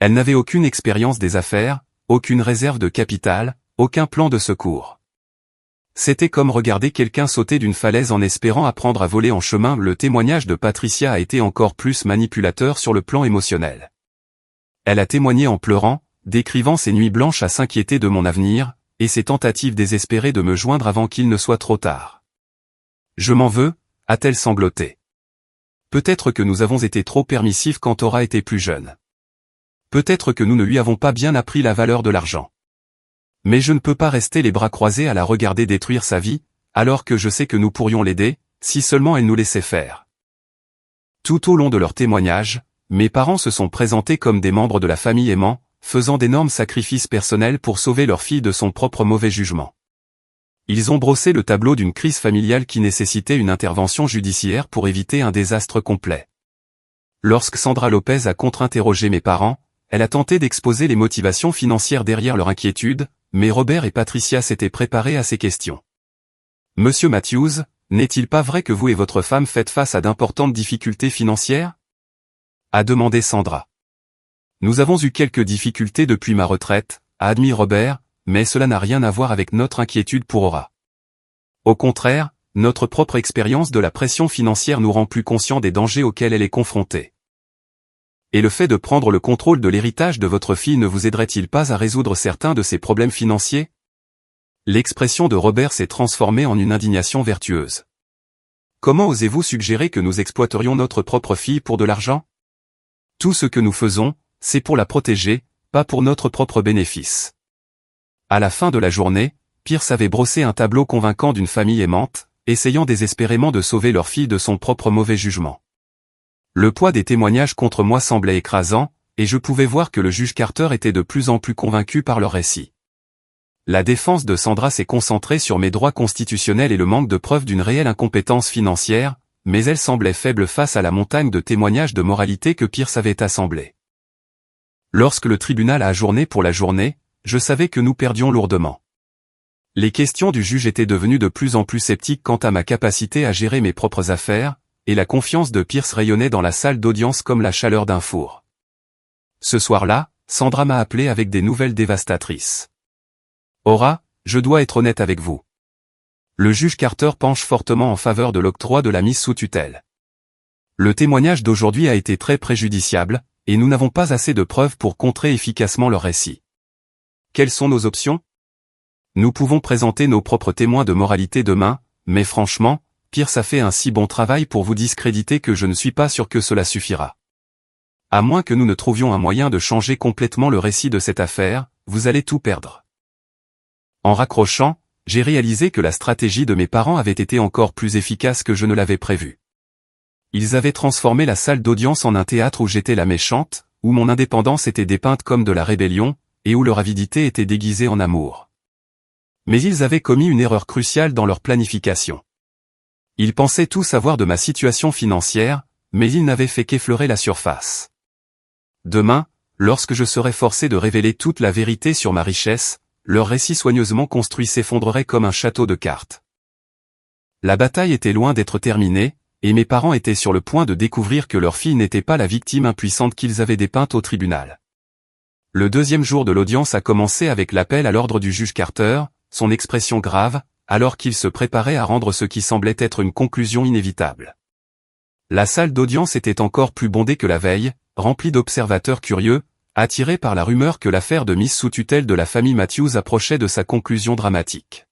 Elle n'avait aucune expérience des affaires, aucune réserve de capital, aucun plan de secours. C'était comme regarder quelqu'un sauter d'une falaise en espérant apprendre à voler en chemin. Le témoignage de Patricia a été encore plus manipulateur sur le plan émotionnel. Elle a témoigné en pleurant, décrivant ses nuits blanches à s'inquiéter de mon avenir, et ses tentatives désespérées de me joindre avant qu'il ne soit trop tard. Je m'en veux, a-t-elle sangloté. Peut-être que nous avons été trop permissifs quand Aura était plus jeune. Peut-être que nous ne lui avons pas bien appris la valeur de l'argent. Mais je ne peux pas rester les bras croisés à la regarder détruire sa vie, alors que je sais que nous pourrions l'aider, si seulement elle nous laissait faire. Tout au long de leur témoignage, mes parents se sont présentés comme des membres de la famille aimant, faisant d'énormes sacrifices personnels pour sauver leur fille de son propre mauvais jugement. Ils ont brossé le tableau d'une crise familiale qui nécessitait une intervention judiciaire pour éviter un désastre complet. Lorsque Sandra Lopez a contre-interrogé mes parents, elle a tenté d'exposer les motivations financières derrière leur inquiétude, mais Robert et Patricia s'étaient préparés à ces questions. Monsieur Matthews, n'est-il pas vrai que vous et votre femme faites face à d'importantes difficultés financières? a demandé Sandra. Nous avons eu quelques difficultés depuis ma retraite, a admis Robert, mais cela n'a rien à voir avec notre inquiétude pour Aura. Au contraire, notre propre expérience de la pression financière nous rend plus conscients des dangers auxquels elle est confrontée. Et le fait de prendre le contrôle de l'héritage de votre fille ne vous aiderait-il pas à résoudre certains de ses problèmes financiers? L'expression de Robert s'est transformée en une indignation vertueuse. Comment osez-vous suggérer que nous exploiterions notre propre fille pour de l'argent? Tout ce que nous faisons, c'est pour la protéger, pas pour notre propre bénéfice. À la fin de la journée, Pierce avait brossé un tableau convaincant d'une famille aimante, essayant désespérément de sauver leur fille de son propre mauvais jugement. Le poids des témoignages contre moi semblait écrasant, et je pouvais voir que le juge Carter était de plus en plus convaincu par leur récit. La défense de Sandra s'est concentrée sur mes droits constitutionnels et le manque de preuves d'une réelle incompétence financière, mais elle semblait faible face à la montagne de témoignages de moralité que Pierce avait assemblés. Lorsque le tribunal a ajourné pour la journée, je savais que nous perdions lourdement. Les questions du juge étaient devenues de plus en plus sceptiques quant à ma capacité à gérer mes propres affaires, et la confiance de Pierce rayonnait dans la salle d'audience comme la chaleur d'un four. Ce soir-là, Sandra m'a appelé avec des nouvelles dévastatrices. Aura, je dois être honnête avec vous. Le juge Carter penche fortement en faveur de l'octroi de la mise sous tutelle. Le témoignage d'aujourd'hui a été très préjudiciable, et nous n'avons pas assez de preuves pour contrer efficacement leur récit. Quelles sont nos options? Nous pouvons présenter nos propres témoins de moralité demain, mais franchement, Pierce a fait un si bon travail pour vous discréditer que je ne suis pas sûr que cela suffira. À moins que nous ne trouvions un moyen de changer complètement le récit de cette affaire, vous allez tout perdre. En raccrochant, j'ai réalisé que la stratégie de mes parents avait été encore plus efficace que je ne l'avais prévu. Ils avaient transformé la salle d'audience en un théâtre où j'étais la méchante, où mon indépendance était dépeinte comme de la rébellion, et où leur avidité était déguisée en amour. Mais ils avaient commis une erreur cruciale dans leur planification. Ils pensaient tout savoir de ma situation financière, mais ils n'avaient fait qu'effleurer la surface. Demain, lorsque je serai forcé de révéler toute la vérité sur ma richesse, leur récit soigneusement construit s'effondrerait comme un château de cartes. La bataille était loin d'être terminée, et mes parents étaient sur le point de découvrir que leur fille n'était pas la victime impuissante qu'ils avaient dépeinte au tribunal. Le deuxième jour de l'audience a commencé avec l'appel à l'ordre du juge Carter, son expression grave, alors qu'il se préparait à rendre ce qui semblait être une conclusion inévitable. La salle d'audience était encore plus bondée que la veille, remplie d'observateurs curieux, attirés par la rumeur que l'affaire de mise sous tutelle de la famille Matthews approchait de sa conclusion dramatique.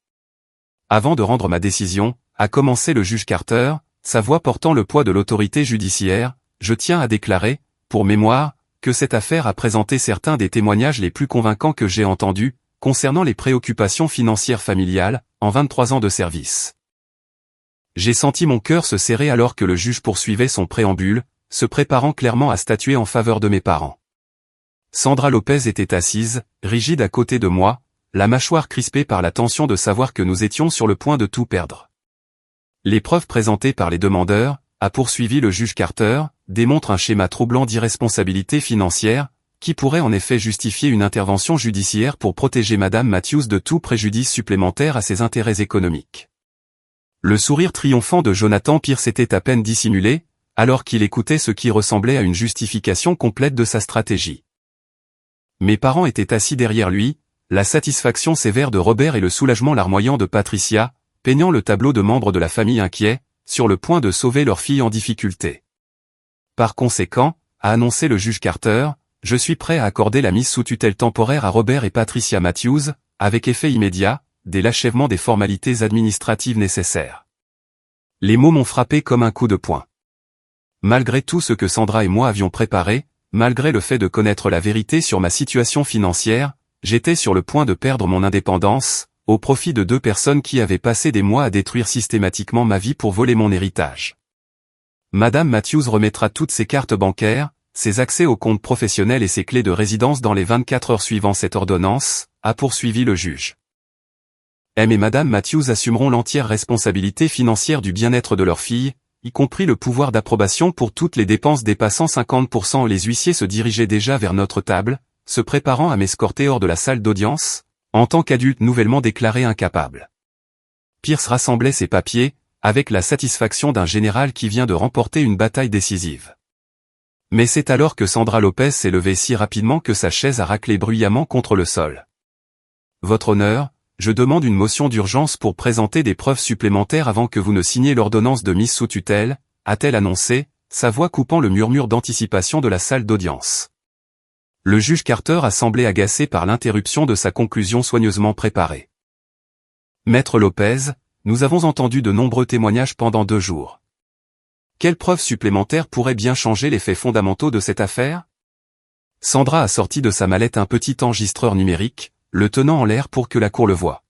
Avant de rendre ma décision, a commencé le juge Carter, sa voix portant le poids de l'autorité judiciaire, je tiens à déclarer, pour mémoire, que cette affaire a présenté certains des témoignages les plus convaincants que j'ai entendus, concernant les préoccupations financières familiales, en 23 ans de service. J'ai senti mon cœur se serrer alors que le juge poursuivait son préambule, se préparant clairement à statuer en faveur de mes parents. Sandra Lopez était assise, rigide à côté de moi, la mâchoire crispée par la tension de savoir que nous étions sur le point de tout perdre. Les preuves présentées par les demandeurs, a poursuivi le juge Carter, démontrent un schéma troublant d'irresponsabilité financière, qui pourrait en effet justifier une intervention judiciaire pour protéger Madame Matthews de tout préjudice supplémentaire à ses intérêts économiques. Le sourire triomphant de Jonathan Pierce était à peine dissimulé, alors qu'il écoutait ce qui ressemblait à une justification complète de sa stratégie. Mes parents étaient assis derrière lui, la satisfaction sévère de Robert et le soulagement larmoyant de Patricia, peignant le tableau de membres de la famille inquiets, sur le point de sauver leur fille en difficulté. Par conséquent, a annoncé le juge Carter, je suis prêt à accorder la mise sous tutelle temporaire à Robert et Patricia Matthews, avec effet immédiat, dès l'achèvement des formalités administratives nécessaires. Les mots m'ont frappé comme un coup de poing. Malgré tout ce que Sandra et moi avions préparé, malgré le fait de connaître la vérité sur ma situation financière, j'étais sur le point de perdre mon indépendance, au profit de deux personnes qui avaient passé des mois à détruire systématiquement ma vie pour voler mon héritage. Madame Matthews remettra toutes ses cartes bancaires, ses accès aux comptes professionnels et ses clés de résidence dans les 24 heures suivant cette ordonnance, a poursuivi le juge. M et Madame Matthews assumeront l'entière responsabilité financière du bien-être de leur fille, y compris le pouvoir d'approbation pour toutes les dépenses dépassant 50%. Les huissiers se dirigeaient déjà vers notre table, se préparant à m'escorter hors de la salle d'audience, en tant qu'adulte nouvellement déclaré incapable. Pierce rassemblait ses papiers, avec la satisfaction d'un général qui vient de remporter une bataille décisive. Mais c'est alors que Sandra Lopez s'est levée si rapidement que sa chaise a raclé bruyamment contre le sol. Votre honneur, je demande une motion d'urgence pour présenter des preuves supplémentaires avant que vous ne signiez l'ordonnance de mise sous tutelle, a-t-elle annoncé, sa voix coupant le murmure d'anticipation de la salle d'audience. Le juge Carter a semblé agacé par l'interruption de sa conclusion soigneusement préparée. Maître Lopez, nous avons entendu de nombreux témoignages pendant 2 jours. Quelles preuves supplémentaires pourraient bien changer les faits fondamentaux de cette affaire? Sandra a sorti de sa mallette un petit enregistreur numérique, le tenant en l'air pour que la cour le voie.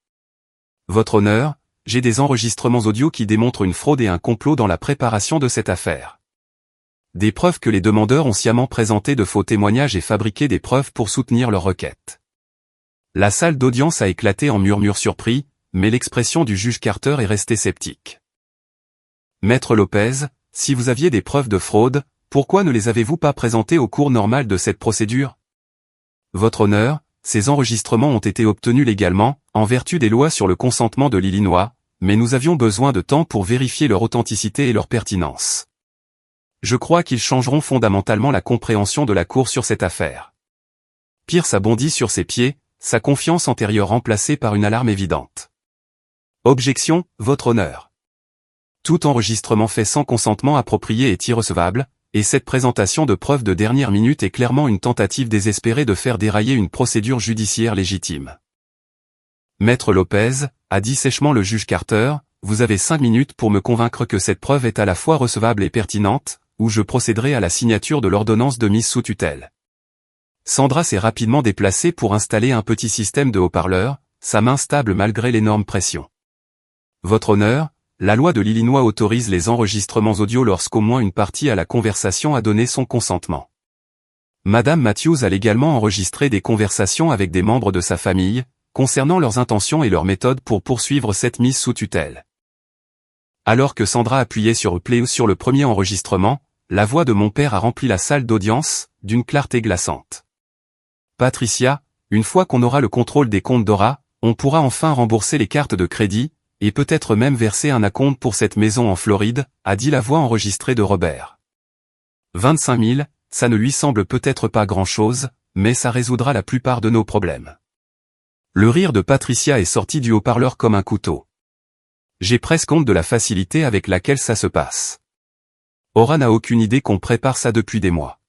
Votre honneur, j'ai des enregistrements audio qui démontrent une fraude et un complot dans la préparation de cette affaire. Des preuves que les demandeurs ont sciemment présenté de faux témoignages et fabriqué des preuves pour soutenir leur requête. La salle d'audience a éclaté en murmures surpris, mais l'expression du juge Carter est restée sceptique. Maître Lopez, si vous aviez des preuves de fraude, pourquoi ne les avez-vous pas présentées au cours normal de cette procédure? Votre honneur, ces enregistrements ont été obtenus légalement, en vertu des lois sur le consentement de l'Illinois, mais nous avions besoin de temps pour vérifier leur authenticité et leur pertinence. Je crois qu'ils changeront fondamentalement la compréhension de la Cour sur cette affaire. Pierce a bondi sur ses pieds, sa confiance antérieure remplacée par une alarme évidente. Objection, votre honneur. Tout enregistrement fait sans consentement approprié est irrecevable, et cette présentation de preuves de dernière minute est clairement une tentative désespérée de faire dérailler une procédure judiciaire légitime. Maître Lopez, a dit sèchement le juge Carter, vous avez 5 minutes pour me convaincre que cette preuve est à la fois recevable et pertinente, ou je procéderai à la signature de l'ordonnance de mise sous tutelle. Sandra s'est rapidement déplacée pour installer un petit système de haut-parleurs, sa main stable malgré l'énorme pression. Votre honneur, la loi de l'Illinois autorise les enregistrements audio lorsqu'au moins une partie à la conversation a donné son consentement. Madame Matthews a légalement enregistré des conversations avec des membres de sa famille, concernant leurs intentions et leurs méthodes pour poursuivre cette mise sous tutelle. Alors que Sandra appuyait sur Play sur le premier enregistrement, la voix de mon père a rempli la salle d'audience, d'une clarté glaçante. Patricia, une fois qu'on aura le contrôle des comptes Dora, on pourra enfin rembourser les cartes de crédit, et peut-être même verser un acompte pour cette maison en Floride, a dit la voix enregistrée de Robert. 25 000, ça ne lui semble peut-être pas grand-chose, mais ça résoudra la plupart de nos problèmes. Le rire de Patricia est sorti du haut-parleur comme un couteau. J'ai presque honte de la facilité avec laquelle ça se passe. Aura n'a aucune idée qu'on prépare ça depuis des mois.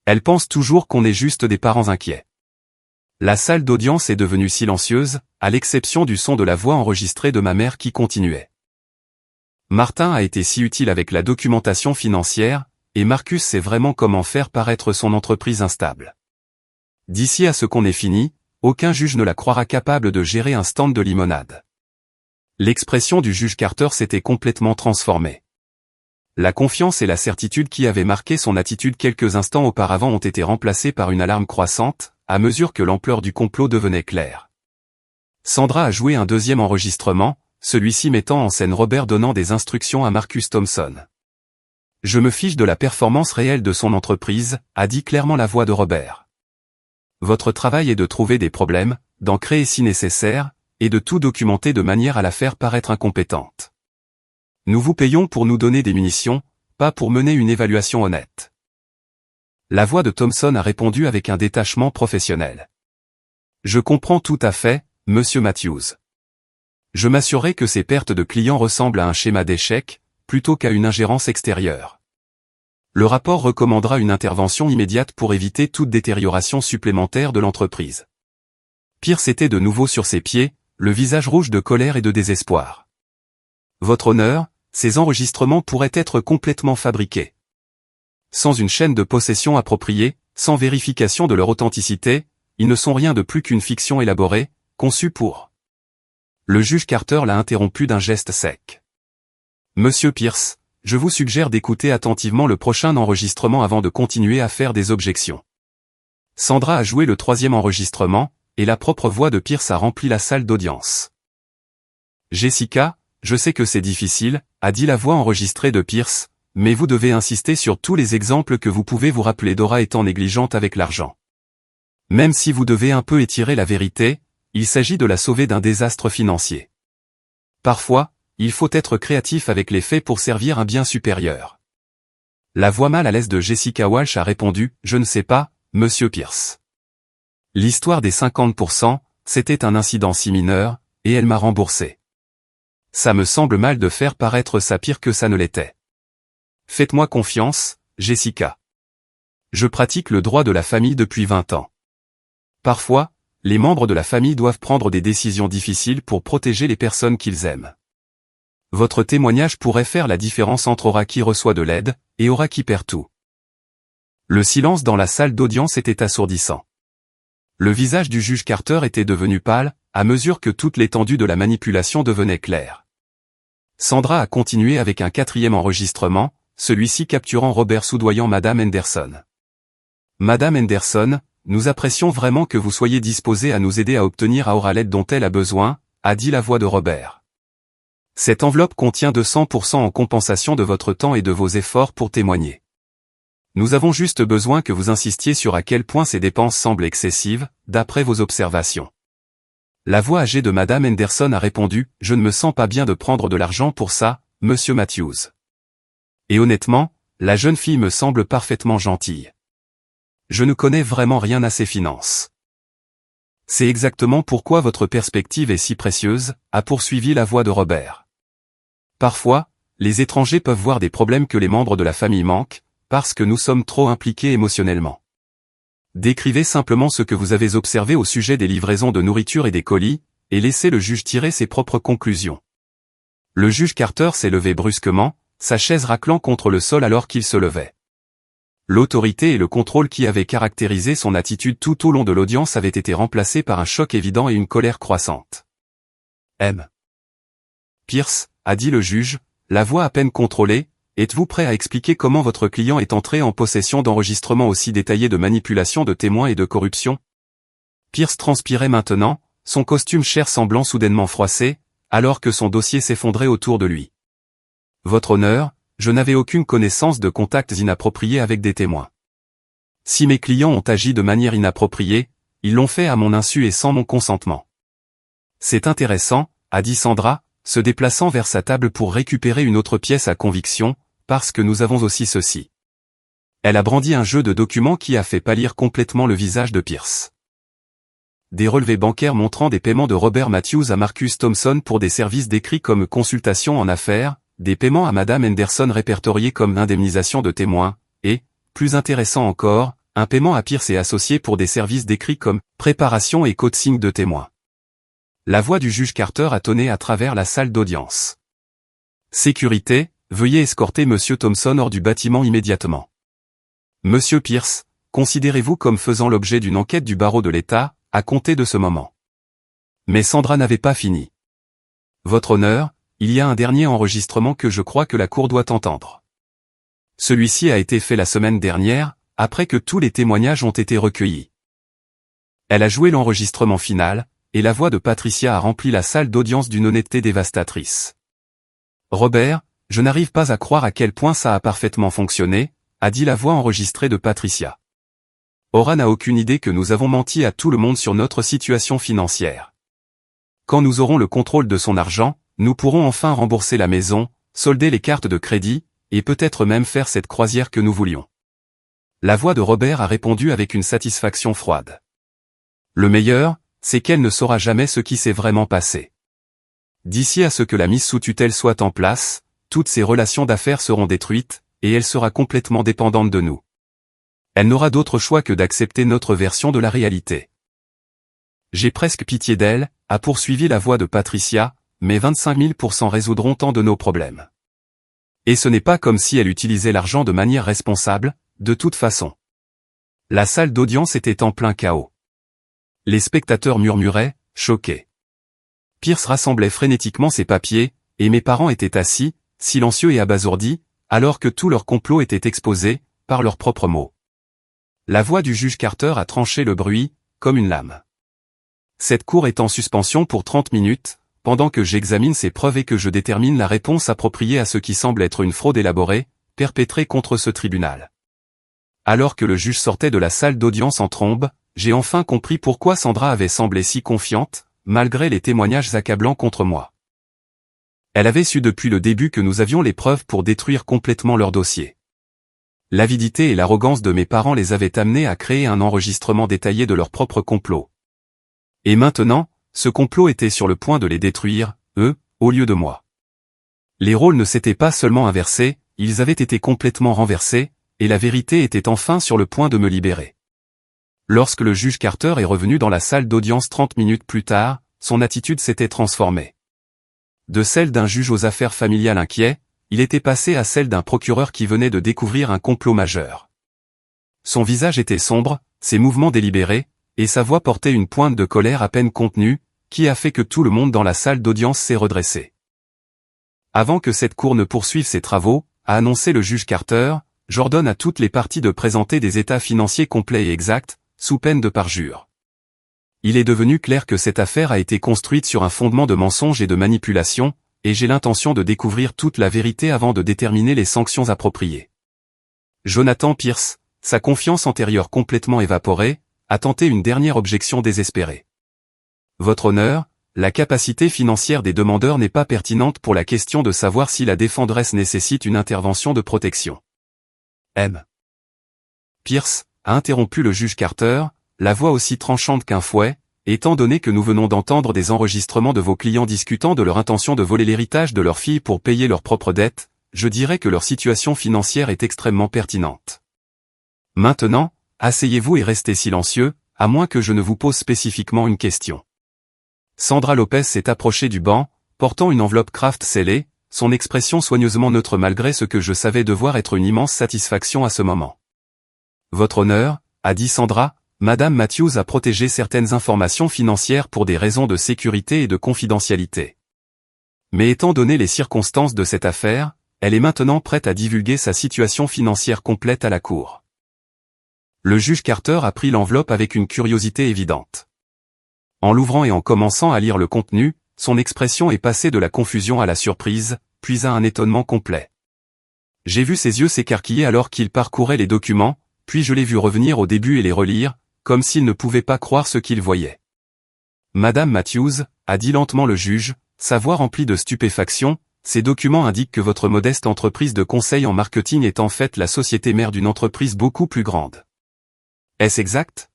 Elle pense toujours qu'on est juste des parents inquiets. La salle d'audience est devenue silencieuse, à l'exception du son de la voix enregistrée de ma mère qui continuait. Martin a été si utile avec la documentation financière, et Marcus sait vraiment comment faire paraître son entreprise instable. D'ici à ce qu'on ait fini, aucun juge ne la croira capable de gérer un stand de limonade. L'expression du juge Carter s'était complètement transformée. La confiance et la certitude qui avaient marqué son attitude quelques instants auparavant ont été remplacées par une alarme croissante, à mesure que l'ampleur du complot devenait claire. Sandra a joué un deuxième enregistrement, celui-ci mettant en scène Robert donnant des instructions à Marcus Thompson. Je me fiche de la performance réelle de son entreprise, a dit clairement la voix de Robert. Votre travail est de trouver des problèmes, d'en créer si nécessaire, et de tout documenter de manière à la faire paraître incompétente. Nous vous payons pour nous donner des munitions, pas pour mener une évaluation honnête. La voix de Thompson a répondu avec un détachement professionnel. Je comprends tout à fait, monsieur Matthews. Je m'assurerai que ces pertes de clients ressemblent à un schéma d'échec, plutôt qu'à une ingérence extérieure. Le rapport recommandera une intervention immédiate pour éviter toute détérioration supplémentaire de l'entreprise. Pierce était de nouveau sur ses pieds, le visage rouge de colère et de désespoir. Votre honneur, ces enregistrements pourraient être complètement fabriqués. Sans une chaîne de possession appropriée, sans vérification de leur authenticité, ils ne sont rien de plus qu'une fiction élaborée, conçue pour. Le juge Carter l'a interrompu d'un geste sec. Monsieur Pierce, je vous suggère d'écouter attentivement le prochain enregistrement avant de continuer à faire des objections. Sandra a joué le troisième enregistrement, et la propre voix de Pierce a rempli la salle d'audience. Jessica, je sais que c'est difficile, a dit la voix enregistrée de Pierce, mais vous devez insister sur tous les exemples que vous pouvez vous rappeler Dora étant négligente avec l'argent. Même si vous devez un peu étirer la vérité, il s'agit de la sauver d'un désastre financier. Parfois, il faut être créatif avec les faits pour servir un bien supérieur. La voix mal à l'aise de Jessica Walsh a répondu « Je ne sais pas, Monsieur Pierce. L'histoire des 50%, c'était un incident si mineur, et elle m'a remboursé. Ça me semble mal de faire paraître ça pire que ça ne l'était. Faites-moi confiance, Jessica. Je pratique le droit de la famille depuis 20 ans. Parfois, les membres de la famille doivent prendre des décisions difficiles pour protéger les personnes qu'ils aiment. Votre témoignage pourrait faire la différence entre Aura qui reçoit de l'aide, et Aura qui perd tout. Le silence dans la salle d'audience était assourdissant. Le visage du juge Carter était devenu pâle, à mesure que toute l'étendue de la manipulation devenait claire. Sandra a continué avec un 4e enregistrement, celui-ci capturant Robert soudoyant Madame Henderson. Madame Henderson, nous apprécions vraiment que vous soyez disposée à nous aider à obtenir à Aura l'aide dont elle a besoin, a dit la voix de Robert. Cette enveloppe contient 200% en compensation de votre temps et de vos efforts pour témoigner. Nous avons juste besoin que vous insistiez sur à quel point ces dépenses semblent excessives, d'après vos observations. La voix âgée de Madame Henderson a répondu « Je ne me sens pas bien de prendre de l'argent pour ça, Monsieur Matthews. Et honnêtement, la jeune fille me semble parfaitement gentille. Je ne connais vraiment rien à ses finances. C'est exactement pourquoi votre perspective est si précieuse, a poursuivi la voix de Robert. Parfois, les étrangers peuvent voir des problèmes que les membres de la famille manquent, parce que nous sommes trop impliqués émotionnellement. Décrivez simplement ce que vous avez observé au sujet des livraisons de nourriture et des colis, et laissez le juge tirer ses propres conclusions. Le juge Carter s'est levé brusquement, sa chaise raclant contre le sol alors qu'il se levait. L'autorité et le contrôle qui avaient caractérisé son attitude tout au long de l'audience avaient été remplacés par un choc évident et une colère croissante. M. Pierce, a dit le juge, la voix à peine contrôlée, êtes-vous prêt à expliquer comment votre client est entré en possession d'enregistrements aussi détaillés de manipulation de témoins et de corruption? Pierce transpirait maintenant, son costume chair semblant soudainement froissé, alors que son dossier s'effondrait autour de lui. Votre honneur, je n'avais aucune connaissance de contacts inappropriés avec des témoins. Si mes clients ont agi de manière inappropriée, ils l'ont fait à mon insu et sans mon consentement. C'est intéressant, a dit Sandra, se déplaçant vers sa table pour récupérer une autre pièce à conviction, parce que nous avons aussi ceci. Elle a brandi un jeu de documents qui a fait pâlir complètement le visage de Pierce. Des relevés bancaires montrant des paiements de Robert Matthews à Marcus Thompson pour des services décrits comme consultation en affaires, des paiements à Madame Henderson répertoriés comme indemnisation de témoins, et, plus intéressant encore, un paiement à Pierce et associés pour des services décrits comme préparation et coaching de témoins. La voix du juge Carter a tonné à travers la salle d'audience. Sécurité, veuillez escorter Monsieur Thompson hors du bâtiment immédiatement. Monsieur Pierce, considérez-vous comme faisant l'objet d'une enquête du barreau de l'État, à compter de ce moment. Mais Sandra n'avait pas fini. Votre honneur, il y a un dernier enregistrement que je crois que la Cour doit entendre. Celui-ci a été fait la semaine dernière, après que tous les témoignages ont été recueillis. Elle a joué l'enregistrement final, et la voix de Patricia a rempli la salle d'audience d'une honnêteté dévastatrice. Robert, je n'arrive pas à croire à quel point ça a parfaitement fonctionné, a dit la voix enregistrée de Patricia. Aura n'a aucune idée que nous avons menti à tout le monde sur notre situation financière. Quand nous aurons le contrôle de son argent, nous pourrons enfin rembourser la maison, solder les cartes de crédit, et peut-être même faire cette croisière que nous voulions. La voix de Robert a répondu avec une satisfaction froide. Le meilleur, c'est qu'elle ne saura jamais ce qui s'est vraiment passé. D'ici à ce que la mise sous tutelle soit en place, toutes ses relations d'affaires seront détruites, et elle sera complètement dépendante de nous. Elle n'aura d'autre choix que d'accepter notre version de la réalité. J'ai presque pitié d'elle, a poursuivi la voix de Patricia, mais 25 000% résoudront tant de nos problèmes. Et ce n'est pas comme si elle utilisait l'argent de manière responsable, de toute façon. La salle d'audience était en plein chaos. Les spectateurs murmuraient, choqués. Pierce rassemblait frénétiquement ses papiers, et mes parents étaient assis, silencieux et abasourdis, alors que tout leur complot était exposé, par leurs propres mots. La voix du juge Carter a tranché le bruit, comme une lame. Cette cour est en suspension pour 30 minutes, pendant que j'examine ces preuves et que je détermine la réponse appropriée à ce qui semble être une fraude élaborée, perpétrée contre ce tribunal. Alors que le juge sortait de la salle d'audience en trombe, j'ai enfin compris pourquoi Sandra avait semblé si confiante, malgré les témoignages accablants contre moi. Elle avait su depuis le début que nous avions les preuves pour détruire complètement leur dossier. L'avidité et l'arrogance de mes parents les avaient amenés à créer un enregistrement détaillé de leur propre complot. Et maintenant, ce complot était sur le point de les détruire, eux, au lieu de moi. Les rôles ne s'étaient pas seulement inversés, ils avaient été complètement renversés, et la vérité était enfin sur le point de me libérer. Lorsque le juge Carter est revenu dans la salle d'audience 30 minutes plus tard, son attitude s'était transformée. De celle d'un juge aux affaires familiales inquiet, il était passé à celle d'un procureur qui venait de découvrir un complot majeur. Son visage était sombre, ses mouvements délibérés, et sa voix portait une pointe de colère à peine contenue, qui a fait que tout le monde dans la salle d'audience s'est redressé. Avant que cette cour ne poursuive ses travaux, a annoncé le juge Carter, j'ordonne à toutes les parties de présenter des états financiers complets et exacts, sous peine de parjure. Il est devenu clair que cette affaire a été construite sur un fondement de mensonges et de manipulation, et j'ai l'intention de découvrir toute la vérité avant de déterminer les sanctions appropriées. Jonathan Pierce, sa confiance antérieure complètement évaporée, a tenté une dernière objection désespérée. Votre honneur, la capacité financière des demandeurs n'est pas pertinente pour la question de savoir si la défenderesse nécessite une intervention de protection. M. Pierce a interrompu le juge Carter, la voix aussi tranchante qu'un fouet, étant donné que nous venons d'entendre des enregistrements de vos clients discutant de leur intention de voler l'héritage de leur fille pour payer leurs propres dettes, je dirais que leur situation financière est extrêmement pertinente. Maintenant, asseyez-vous et restez silencieux, à moins que je ne vous pose spécifiquement une question. Sandra Lopez s'est approchée du banc, portant une enveloppe Kraft scellée, son expression soigneusement neutre malgré ce que je savais devoir être une immense satisfaction à ce moment. Votre honneur, a dit Sandra, Madame Matthews a protégé certaines informations financières pour des raisons de sécurité et de confidentialité. Mais étant donné les circonstances de cette affaire, elle est maintenant prête à divulguer sa situation financière complète à la cour. Le juge Carter a pris l'enveloppe avec une curiosité évidente. En l'ouvrant et en commençant à lire le contenu, son expression est passée de la confusion à la surprise, puis à un étonnement complet. J'ai vu ses yeux s'écarquiller alors qu'il parcourait les documents, puis je l'ai vu revenir au début et les relire, comme s'il ne pouvait pas croire ce qu'il voyait. Madame Matthews, a dit lentement le juge, sa voix remplie de stupéfaction, ces documents indiquent que votre modeste entreprise de conseil en marketing est en fait la société mère d'une entreprise beaucoup plus grande. Est-ce exact?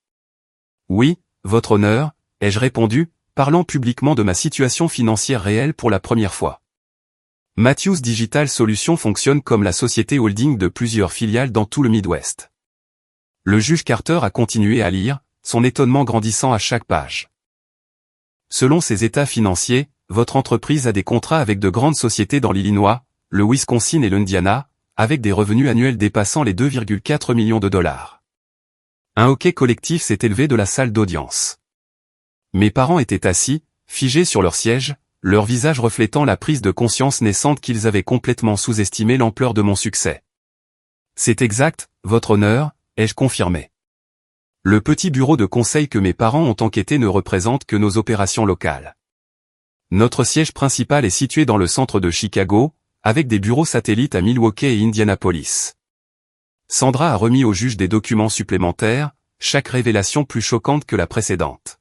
Oui, votre honneur, ai-je répondu, parlant publiquement de ma situation financière réelle pour la première fois. Matthews Digital Solutions fonctionne comme la société holding de plusieurs filiales dans tout le Midwest. Le juge Carter a continué à lire, son étonnement grandissant à chaque page. Selon ses états financiers, votre entreprise a des contrats avec de grandes sociétés dans l'Illinois, le Wisconsin et l'Indiana, avec des revenus annuels dépassant les 2,4 millions de dollars. Un hoquet collectif s'est élevé de la salle d'audience. Mes parents étaient assis, figés sur leur siège, leur visage reflétant la prise de conscience naissante qu'ils avaient complètement sous-estimé l'ampleur de mon succès. C'est exact, votre honneur, ai-je confirmé. Le petit bureau de conseil que mes parents ont enquêté ne représente que nos opérations locales. Notre siège principal est situé dans le centre de Chicago, avec des bureaux satellites à Milwaukee et Indianapolis. Sandra a remis au juge des documents supplémentaires, chaque révélation plus choquante que la précédente.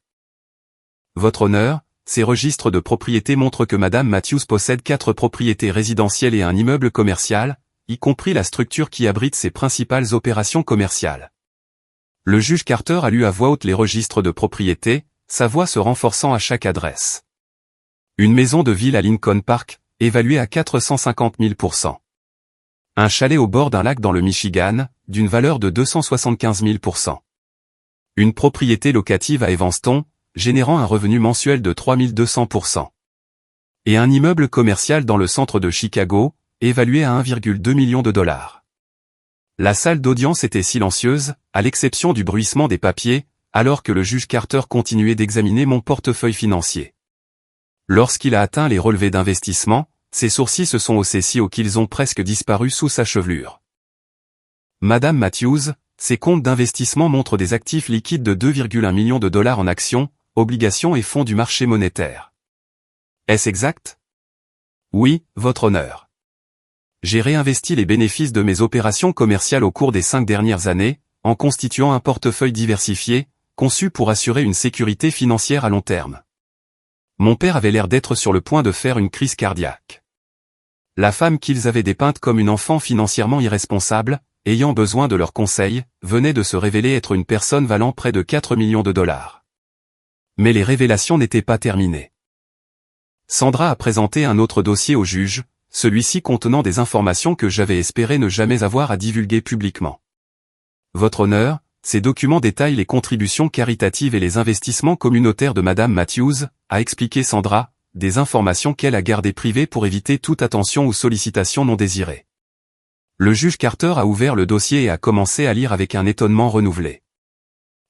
Votre honneur, ces registres de propriété montrent que Madame Matthews possède 4 propriétés résidentielles et un immeuble commercial, y compris la structure qui abrite ses principales opérations commerciales. Le juge Carter a lu à voix haute les registres de propriété, sa voix se renforçant à chaque adresse. Une maison de ville à Lincoln Park, évaluée à 450 000 %. Un chalet au bord d'un lac dans le Michigan, d'une valeur de 275 000 %. Une propriété locative à Evanston, générant un revenu mensuel de 3200 %. Et un immeuble commercial dans le centre de Chicago, évalué à 1,2 million de dollars. La salle d'audience était silencieuse, à l'exception du bruissement des papiers, alors que le juge Carter continuait d'examiner mon portefeuille financier. Lorsqu'il a atteint les relevés d'investissement, ses sourcils se sont haussés si haut qu'ils ont presque disparu sous sa chevelure. Madame Matthews, ses comptes d'investissement montrent des actifs liquides de 2,1 millions de dollars en actions, obligations et fonds du marché monétaire. Est-ce exact? Oui, votre honneur. J'ai réinvesti les bénéfices de mes opérations commerciales au cours des 5 dernières années, en constituant un portefeuille diversifié, conçu pour assurer une sécurité financière à long terme. Mon père avait l'air d'être sur le point de faire une crise cardiaque. La femme qu'ils avaient dépeinte comme une enfant financièrement irresponsable, ayant besoin de leurs conseils, venait de se révéler être une personne valant près de 4 millions de dollars. Mais les révélations n'étaient pas terminées. Sandra a présenté un autre dossier au juge, celui-ci contenant des informations que j'avais espéré ne jamais avoir à divulguer publiquement. Votre honneur, ces documents détaillent les contributions caritatives et les investissements communautaires de Madame Matthews, a expliqué Sandra, des informations qu'elle a gardées privées pour éviter toute attention ou sollicitation non désirée. Le juge Carter a ouvert le dossier et a commencé à lire avec un étonnement renouvelé.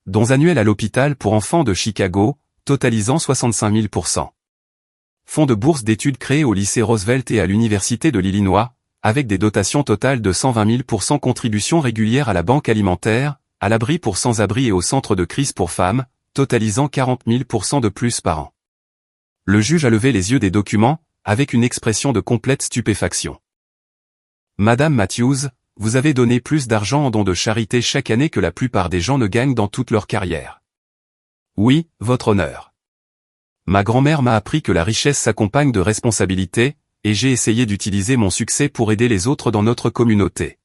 Dons annuels à l'hôpital pour enfants de Chicago, totalisant 65 000 %. Fonds de bourse d'études créés au lycée Roosevelt et à l'université de l'Illinois, avec des dotations totales de 120 000 %, contributions régulières à la banque alimentaire, à l'abri pour sans-abri et au centre de crise pour femmes, totalisant 40 000 % de plus par an. Le juge a levé les yeux des documents, avec une expression de complète stupéfaction. Madame Matthews, vous avez donné plus d'argent en dons de charité chaque année que la plupart des gens ne gagnent dans toute leur carrière. Oui, votre honneur. Ma grand-mère m'a appris que la richesse s'accompagne de responsabilités, et j'ai essayé d'utiliser mon succès pour aider les autres dans notre communauté.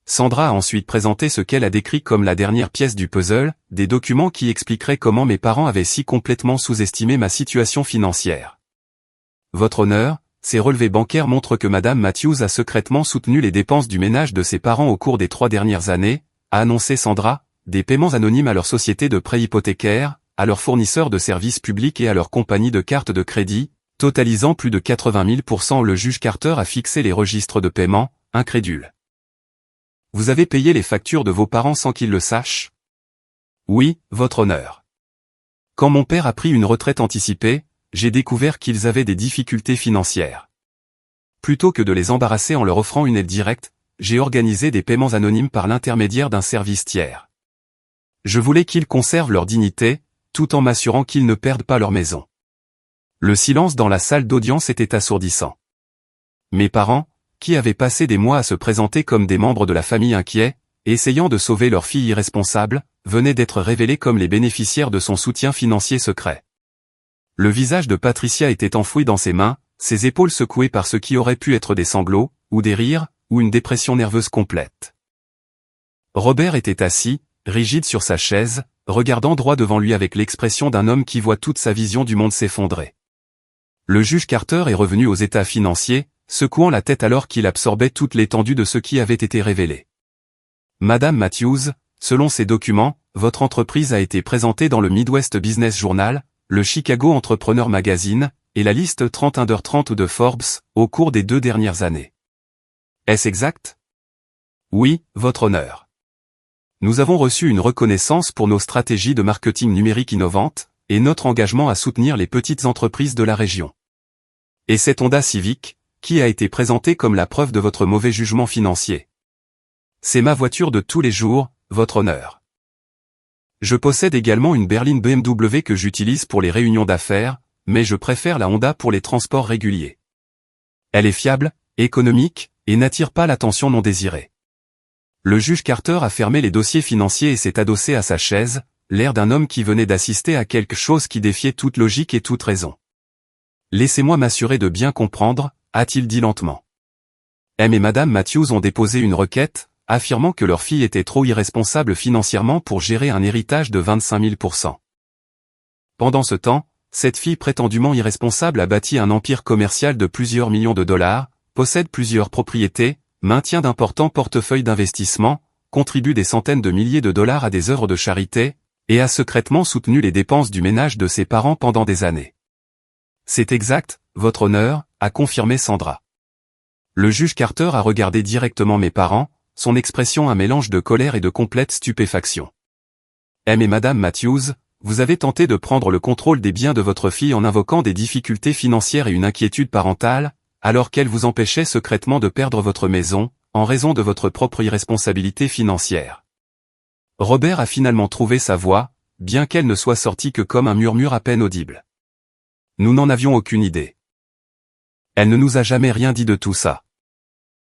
Sandra a ensuite présenté ce qu'elle a décrit comme la dernière pièce du puzzle, des documents qui expliqueraient comment mes parents avaient si complètement sous-estimé ma situation financière. Votre honneur, ces relevés bancaires montrent que Madame Matthews a secrètement soutenu les dépenses du ménage de ses parents au cours des 3 dernières années, a annoncé Sandra, des paiements anonymes à leur société de prêts hypothécaires, à leurs fournisseurs de services publics et à leur compagnie de cartes de crédit, totalisant plus de 80 000 %. Le juge Carter a fixé les registres de paiement, incrédule. Vous avez payé les factures de vos parents sans qu'ils le sachent? Oui, votre honneur. Quand mon père a pris une retraite anticipée, j'ai découvert qu'ils avaient des difficultés financières. Plutôt que de les embarrasser en leur offrant une aide directe, j'ai organisé des paiements anonymes par l'intermédiaire d'un service tiers. Je voulais qu'ils conservent leur dignité, tout en m'assurant qu'ils ne perdent pas leur maison. Le silence dans la salle d'audience était assourdissant. Mes parents, qui avaient passé des mois à se présenter comme des membres de la famille inquiets, essayant de sauver leur fille irresponsable, venaient d'être révélés comme les bénéficiaires de son soutien financier secret. Le visage de Patricia était enfoui dans ses mains, ses épaules secouées par ce qui aurait pu être des sanglots, ou des rires, ou une dépression nerveuse complète. Robert était assis, rigide sur sa chaise, regardant droit devant lui avec l'expression d'un homme qui voit toute sa vision du monde s'effondrer. Le juge Carter est revenu aux états financiers, secouant la tête alors qu'il absorbait toute l'étendue de ce qui avait été révélé. Madame Matthews, selon ces documents, votre entreprise a été présentée dans le Midwest Business Journal, le Chicago Entrepreneur Magazine, et la liste 30 Under 30 de Forbes, au cours des 2 dernières années. Est-ce exact? Oui, votre honneur. Nous avons reçu une reconnaissance pour nos stratégies de marketing numérique innovantes, et notre engagement à soutenir les petites entreprises de la région. Et cette Honda Civic, qui a été présentée comme la preuve de votre mauvais jugement financier. C'est ma voiture de tous les jours, votre honneur. Je possède également une berline BMW que j'utilise pour les réunions d'affaires, mais je préfère la Honda pour les transports réguliers. Elle est fiable, économique, et n'attire pas l'attention non désirée. Le juge Carter a fermé les dossiers financiers et s'est adossé à sa chaise, l'air d'un homme qui venait d'assister à quelque chose qui défiait toute logique et toute raison. Laissez-moi m'assurer de bien comprendre, a-t-il dit lentement. M et Madame Matthews ont déposé une requête, affirmant que leur fille était trop irresponsable financièrement pour gérer un héritage de 25 000 %. Pendant ce temps, cette fille prétendument irresponsable a bâti un empire commercial de plusieurs millions de dollars, possède plusieurs propriétés, maintient d'importants portefeuilles d'investissement, contribue des centaines de milliers de dollars à des œuvres de charité, et a secrètement soutenu les dépenses du ménage de ses parents pendant des années. C'est exact, votre honneur, a confirmé Sandra. Le juge Carter a regardé directement mes parents, son expression un mélange de colère et de complète stupéfaction. M et Madame Matthews, vous avez tenté de prendre le contrôle des biens de votre fille en invoquant des difficultés financières et une inquiétude parentale, alors qu'elle vous empêchait secrètement de perdre votre maison, en raison de votre propre irresponsabilité financière. Robert a finalement trouvé sa voix, bien qu'elle ne soit sortie que comme un murmure à peine audible. Nous n'en avions aucune idée. Elle ne nous a jamais rien dit de tout ça.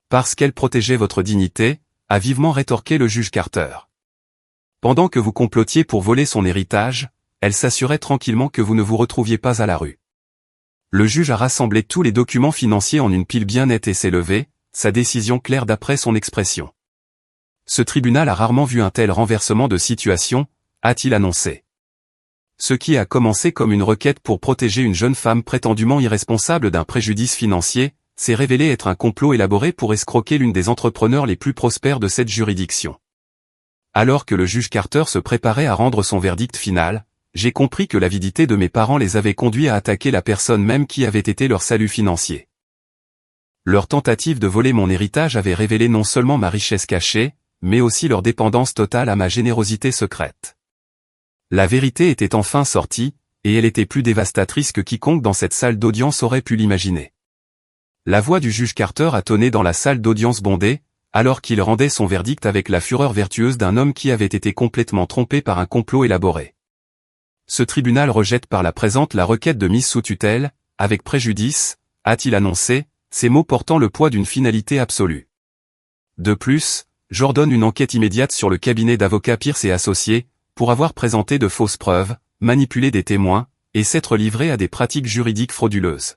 Parce qu'elle protégeait votre dignité, a vivement rétorqué le juge Carter. Pendant que vous complotiez pour voler son héritage, elle s'assurait tranquillement que vous ne vous retrouviez pas à la rue. Le juge a rassemblé tous les documents financiers en une pile bien nette et s'est levé, sa décision claire d'après son expression. Ce tribunal a rarement vu un tel renversement de situation, a-t-il annoncé. Ce qui a commencé comme une requête pour protéger une jeune femme prétendument irresponsable d'un préjudice financier, s'est révélé être un complot élaboré pour escroquer l'une des entrepreneurs les plus prospères de cette juridiction. Alors que le juge Carter se préparait à rendre son verdict final, j'ai compris que l'avidité de mes parents les avait conduits à attaquer la personne même qui avait été leur salut financier. Leur tentative de voler mon héritage avait révélé non seulement ma richesse cachée, mais aussi leur dépendance totale à ma générosité secrète. La vérité était enfin sortie, et elle était plus dévastatrice que quiconque dans cette salle d'audience aurait pu l'imaginer. La voix du juge Carter a tonné dans la salle d'audience bondée, alors qu'il rendait son verdict avec la fureur vertueuse d'un homme qui avait été complètement trompé par un complot élaboré. Ce tribunal rejette par la présente la requête de mise sous tutelle, avec préjudice, a-t-il annoncé, ces mots portant le poids d'une finalité absolue. De plus, j'ordonne une enquête immédiate sur le cabinet d'avocats Pierce et Associés, pour avoir présenté de fausses preuves, manipulé des témoins, et s'être livré à des pratiques juridiques frauduleuses.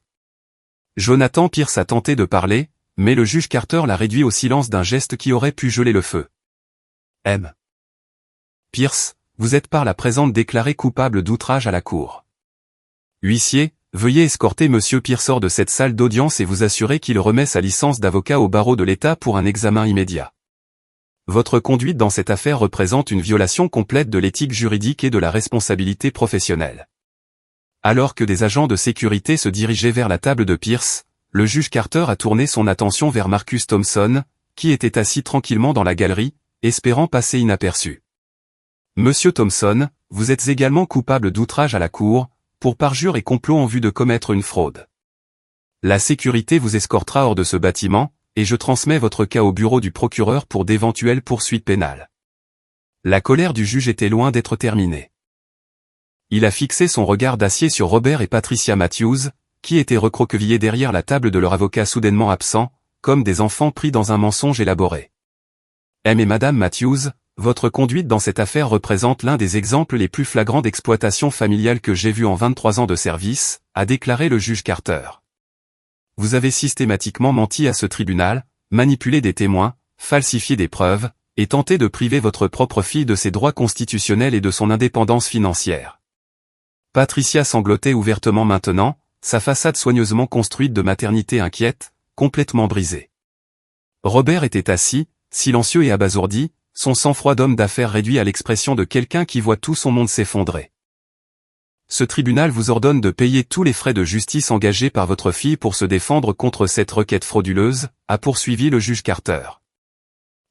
Jonathan Pierce a tenté de parler, mais le juge Carter l'a réduit au silence d'un geste qui aurait pu geler le feu. M. Pierce, vous êtes par la présente déclaré coupable d'outrage à la cour. Huissier, veuillez escorter Monsieur Pierce hors de cette salle d'audience et vous assurer qu'il remet sa licence d'avocat au barreau de l'État pour un examen immédiat. Votre conduite dans cette affaire représente une violation complète de l'éthique juridique et de la responsabilité professionnelle. Alors que des agents de sécurité se dirigeaient vers la table de Pierce, le juge Carter a tourné son attention vers Marcus Thompson, qui était assis tranquillement dans la galerie, espérant passer inaperçu. Monsieur Thompson, vous êtes également coupable d'outrage à la cour, pour parjure et complot en vue de commettre une fraude. La sécurité vous escortera hors de ce bâtiment, et je transmets votre cas au bureau du procureur pour d'éventuelles poursuites pénales. La colère du juge était loin d'être terminée. Il a fixé son regard d'acier sur Robert et Patricia Matthews, qui étaient recroquevillés derrière la table de leur avocat soudainement absent, comme des enfants pris dans un mensonge élaboré. M. et Madame Matthews, votre conduite dans cette affaire représente l'un des exemples les plus flagrants d'exploitation familiale que j'ai vu en 23 ans de service, a déclaré le juge Carter. Vous avez systématiquement menti à ce tribunal, manipulé des témoins, falsifié des preuves, et tenté de priver votre propre fille de ses droits constitutionnels et de son indépendance financière. Patricia sanglotait ouvertement maintenant, sa façade soigneusement construite de maternité inquiète, complètement brisée. Robert était assis, silencieux et abasourdi, son sang-froid d'homme d'affaires réduit à l'expression de quelqu'un qui voit tout son monde s'effondrer. Ce tribunal vous ordonne de payer tous les frais de justice engagés par votre fille pour se défendre contre cette requête frauduleuse, a poursuivi le juge Carter.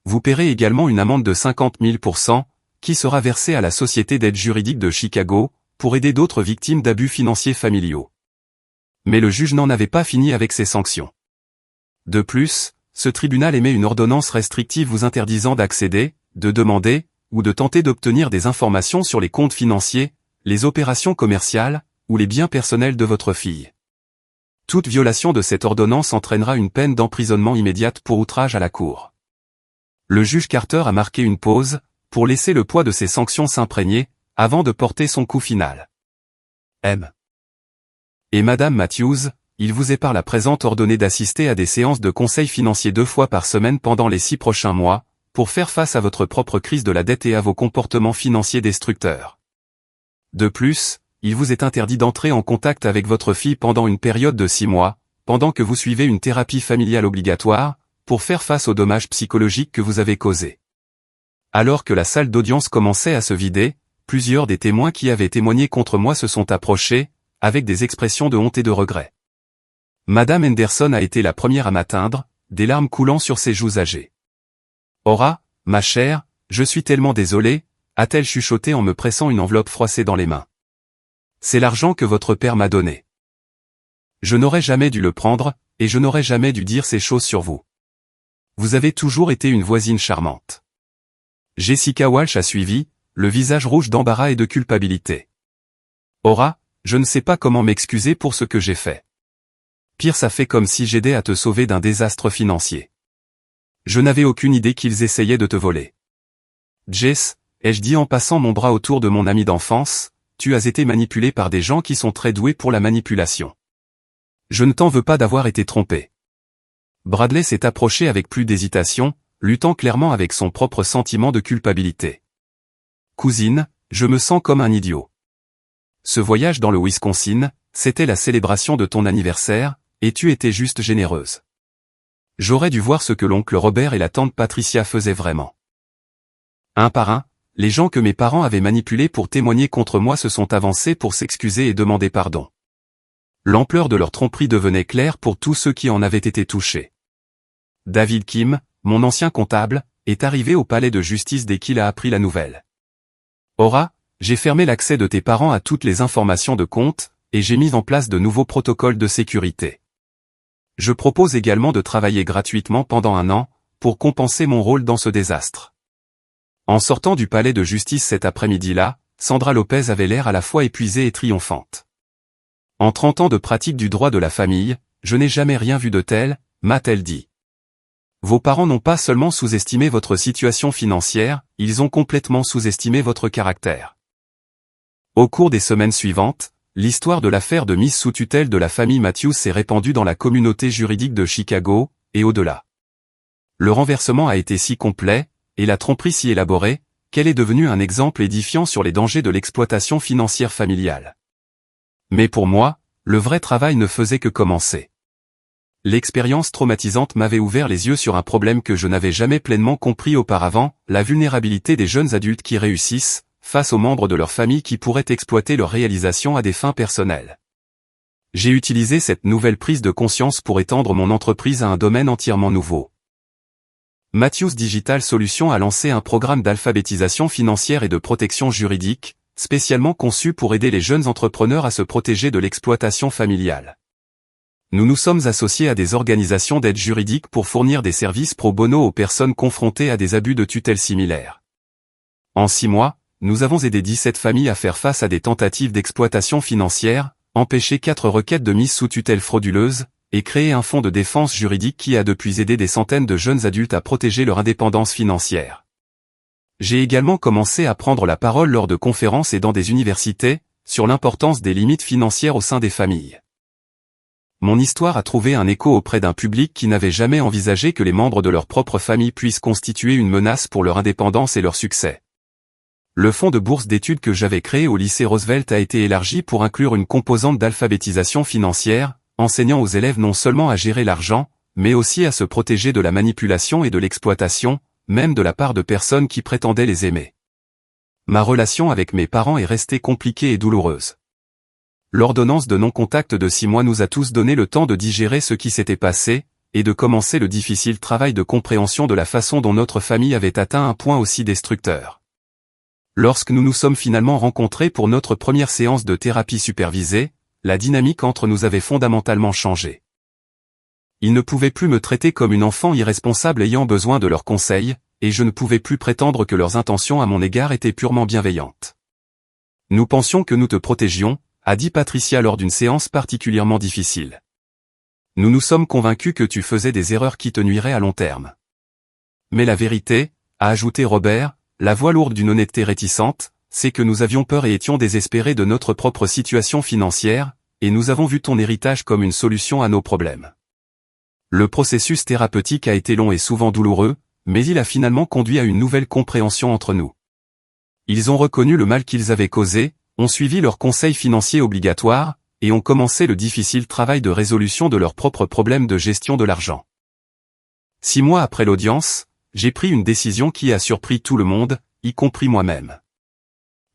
Vous paierez également une amende de 50 000 %, qui sera versée à la Société d'aide juridique de Chicago, pour aider d'autres victimes d'abus financiers familiaux. Mais le juge n'en avait pas fini avec ses sanctions. De plus, ce tribunal émet une ordonnance restrictive vous interdisant d'accéder, de demander, ou de tenter d'obtenir des informations sur les comptes financiers, les opérations commerciales, ou les biens personnels de votre fille. Toute violation de cette ordonnance entraînera une peine d'emprisonnement immédiate pour outrage à la cour. Le juge Carter a marqué une pause, pour laisser le poids de ces sanctions s'imprégner, avant de porter son coup final. M. Et Madame Matthews, il vous est par la présente ordonné d'assister à des séances de conseil financier 2 fois par semaine pendant les 6 prochains mois, pour faire face à votre propre crise de la dette et à vos comportements financiers destructeurs. De plus, il vous est interdit d'entrer en contact avec votre fille pendant une période de 6 mois, pendant que vous suivez une thérapie familiale obligatoire, pour faire face aux dommages psychologiques que vous avez causés. Alors que la salle d'audience commençait à se vider, plusieurs des témoins qui avaient témoigné contre moi se sont approchés, avec des expressions de honte et de regret. Madame Henderson a été la première à m'atteindre, des larmes coulant sur ses joues âgées. « Ora, ma chère, je suis tellement désolée », a-t-elle chuchoté en me pressant une enveloppe froissée dans les mains. « C'est l'argent que votre père m'a donné. Je n'aurais jamais dû le prendre, et je n'aurais jamais dû dire ces choses sur vous. Vous avez toujours été une voisine charmante. » Jessica Walsh a suivi, le visage rouge d'embarras et de culpabilité. « Ora, je ne sais pas comment m'excuser pour ce que j'ai fait. Pierce a fait comme si j'aidais à te sauver d'un désastre financier. Je n'avais aucune idée qu'ils essayaient de te voler. Jess, ai-je dit en passant mon bras autour de mon ami d'enfance, tu as été manipulé par des gens qui sont très doués pour la manipulation. Je ne t'en veux pas d'avoir été trompé. » Bradley s'est approché avec plus d'hésitation, luttant clairement avec son propre sentiment de culpabilité. Cousine, je me sens comme un idiot. Ce voyage dans le Wisconsin, c'était la célébration de ton anniversaire, et tu étais juste généreuse. J'aurais dû voir ce que l'oncle Robert et la tante Patricia faisaient vraiment. Un par un, les gens que mes parents avaient manipulés pour témoigner contre moi se sont avancés pour s'excuser et demander pardon. L'ampleur de leur tromperie devenait claire pour tous ceux qui en avaient été touchés. David Kim, mon ancien comptable, est arrivé au palais de justice dès qu'il a appris la nouvelle. Aura, j'ai fermé l'accès de tes parents à toutes les informations de compte, et j'ai mis en place de nouveaux protocoles de sécurité. Je propose également de travailler gratuitement pendant 1 an, pour compenser mon rôle dans ce désastre. En sortant du palais de justice cet après-midi-là, Sandra Lopez avait l'air à la fois épuisée et triomphante. En 30 ans de pratique du droit de la famille, je n'ai jamais rien vu de tel, m'a-t-elle dit. Vos parents n'ont pas seulement sous-estimé votre situation financière, ils ont complètement sous-estimé votre caractère. Au cours des semaines suivantes, l'histoire de l'affaire de mise sous tutelle de la famille Matthews s'est répandue dans la communauté juridique de Chicago, et au-delà. Le renversement a été si complet, et la tromperie si élaborée, qu'elle est devenue un exemple édifiant sur les dangers de l'exploitation financière familiale. Mais pour moi, le vrai travail ne faisait que commencer. L'expérience traumatisante m'avait ouvert les yeux sur un problème que je n'avais jamais pleinement compris auparavant, la vulnérabilité des jeunes adultes qui réussissent, face aux membres de leur famille qui pourraient exploiter leur réalisation à des fins personnelles. J'ai utilisé cette nouvelle prise de conscience pour étendre mon entreprise à un domaine entièrement nouveau. Matthews Digital Solutions a lancé un programme d'alphabétisation financière et de protection juridique, spécialement conçu pour aider les jeunes entrepreneurs à se protéger de l'exploitation familiale. Nous nous sommes associés à des organisations d'aide juridique pour fournir des services pro bono aux personnes confrontées à des abus de tutelle similaires. En 6 mois, nous avons aidé 17 familles à faire face à des tentatives d'exploitation financière, empêché 4 requêtes de mise sous tutelle frauduleuse, et créé un fonds de défense juridique qui a depuis aidé des centaines de jeunes adultes à protéger leur indépendance financière. J'ai également commencé à prendre la parole lors de conférences et dans des universités, sur l'importance des limites financières au sein des familles. Mon histoire a trouvé un écho auprès d'un public qui n'avait jamais envisagé que les membres de leur propre famille puissent constituer une menace pour leur indépendance et leur succès. Le fonds de bourse d'études que j'avais créé au lycée Roosevelt a été élargi pour inclure une composante d'alphabétisation financière, enseignant aux élèves non seulement à gérer l'argent, mais aussi à se protéger de la manipulation et de l'exploitation, même de la part de personnes qui prétendaient les aimer. Ma relation avec mes parents est restée compliquée et douloureuse. L'ordonnance de non-contact de 6 mois nous a tous donné le temps de digérer ce qui s'était passé, et de commencer le difficile travail de compréhension de la façon dont notre famille avait atteint un point aussi destructeur. Lorsque nous nous sommes finalement rencontrés pour notre première séance de thérapie supervisée, la dynamique entre nous avait fondamentalement changé. Ils ne pouvaient plus me traiter comme une enfant irresponsable ayant besoin de leurs conseils, et je ne pouvais plus prétendre que leurs intentions à mon égard étaient purement bienveillantes. Nous pensions que nous te protégions, a dit Patricia lors d'une séance particulièrement difficile. Nous nous sommes convaincus que tu faisais des erreurs qui te nuiraient à long terme. Mais la vérité, a ajouté Robert, la voix lourde d'une honnêteté réticente, c'est que nous avions peur et étions désespérés de notre propre situation financière, et nous avons vu ton héritage comme une solution à nos problèmes. Le processus thérapeutique a été long et souvent douloureux, mais il a finalement conduit à une nouvelle compréhension entre nous. Ils ont reconnu le mal qu'ils avaient causé, ont suivi leurs conseils financiers obligatoires, et ont commencé le difficile travail de résolution de leurs propres problèmes de gestion de l'argent. 6 mois après l'audience, j'ai pris une décision qui a surpris tout le monde, y compris moi-même.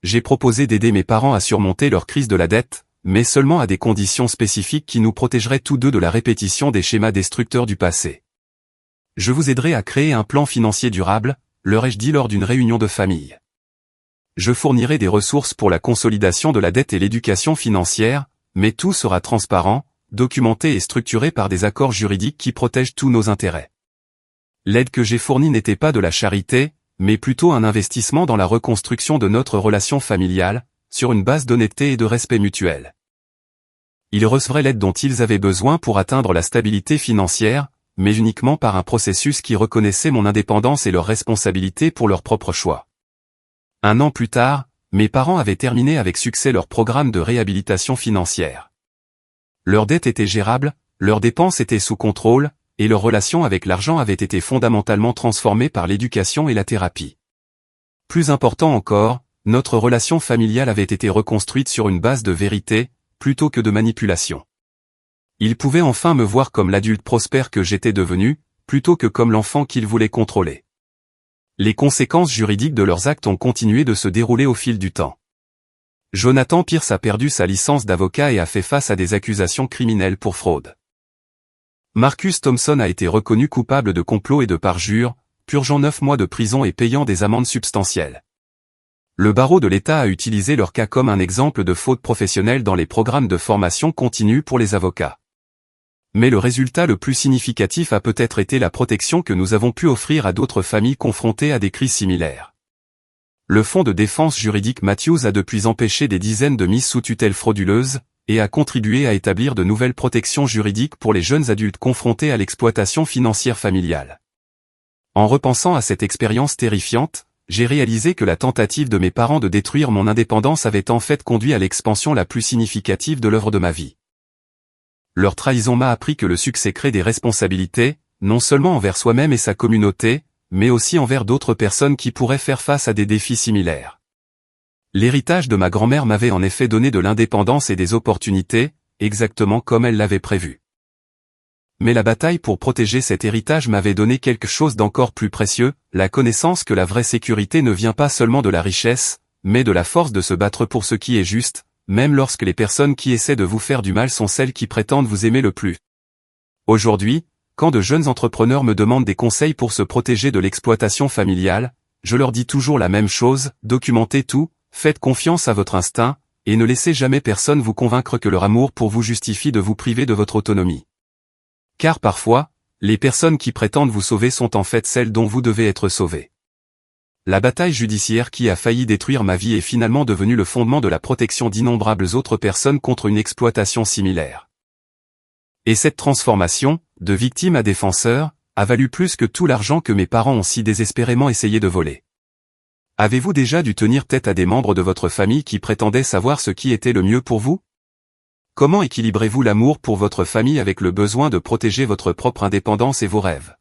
J'ai proposé d'aider mes parents à surmonter leur crise de la dette, mais seulement à des conditions spécifiques qui nous protégeraient tous deux de la répétition des schémas destructeurs du passé. Je vous aiderai à créer un plan financier durable, leur ai-je dit lors d'une réunion de famille. Je fournirai des ressources pour la consolidation de la dette et l'éducation financière, mais tout sera transparent, documenté et structuré par des accords juridiques qui protègent tous nos intérêts. L'aide que j'ai fournie n'était pas de la charité, mais plutôt un investissement dans la reconstruction de notre relation familiale, sur une base d'honnêteté et de respect mutuel. Ils recevraient l'aide dont ils avaient besoin pour atteindre la stabilité financière, mais uniquement par un processus qui reconnaissait mon indépendance et leur responsabilité pour leurs propres choix. 1 an plus tard, mes parents avaient terminé avec succès leur programme de réhabilitation financière. Leurs dettes étaient gérables, leurs dépenses étaient sous contrôle, et leur relation avec l'argent avait été fondamentalement transformée par l'éducation et la thérapie. Plus important encore, notre relation familiale avait été reconstruite sur une base de vérité, plutôt que de manipulation. Ils pouvaient enfin me voir comme l'adulte prospère que j'étais devenu, plutôt que comme l'enfant qu'ils voulaient contrôler. Les conséquences juridiques de leurs actes ont continué de se dérouler au fil du temps. Jonathan Pierce a perdu sa licence d'avocat et a fait face à des accusations criminelles pour fraude. Marcus Thompson a été reconnu coupable de complot et de parjure, purgeant 9 mois de prison et payant des amendes substantielles. Le barreau de l'État a utilisé leur cas comme un exemple de faute professionnelle dans les programmes de formation continue pour les avocats. Mais le résultat le plus significatif a peut-être été la protection que nous avons pu offrir à d'autres familles confrontées à des crises similaires. Le Fonds de défense juridique Matthews a depuis empêché des dizaines de mises sous tutelle frauduleuses, et a contribué à établir de nouvelles protections juridiques pour les jeunes adultes confrontés à l'exploitation financière familiale. En repensant à cette expérience terrifiante, j'ai réalisé que la tentative de mes parents de détruire mon indépendance avait en fait conduit à l'expansion la plus significative de l'œuvre de ma vie. Leur trahison m'a appris que le succès crée des responsabilités, non seulement envers soi-même et sa communauté, mais aussi envers d'autres personnes qui pourraient faire face à des défis similaires. L'héritage de ma grand-mère m'avait en effet donné de l'indépendance et des opportunités, exactement comme elle l'avait prévu. Mais la bataille pour protéger cet héritage m'avait donné quelque chose d'encore plus précieux, la connaissance que la vraie sécurité ne vient pas seulement de la richesse, mais de la force de se battre pour ce qui est juste, même lorsque les personnes qui essaient de vous faire du mal sont celles qui prétendent vous aimer le plus. Aujourd'hui, quand de jeunes entrepreneurs me demandent des conseils pour se protéger de l'exploitation familiale, je leur dis toujours la même chose, documentez tout, faites confiance à votre instinct, et ne laissez jamais personne vous convaincre que leur amour pour vous justifie de vous priver de votre autonomie. Car parfois, les personnes qui prétendent vous sauver sont en fait celles dont vous devez être sauvé. La bataille judiciaire qui a failli détruire ma vie est finalement devenue le fondement de la protection d'innombrables autres personnes contre une exploitation similaire. Et cette transformation, de victime à défenseur, a valu plus que tout l'argent que mes parents ont si désespérément essayé de voler. Avez-vous déjà dû tenir tête à des membres de votre famille qui prétendaient savoir ce qui était le mieux pour vous ? Comment équilibrez-vous l'amour pour votre famille avec le besoin de protéger votre propre indépendance et vos rêves ?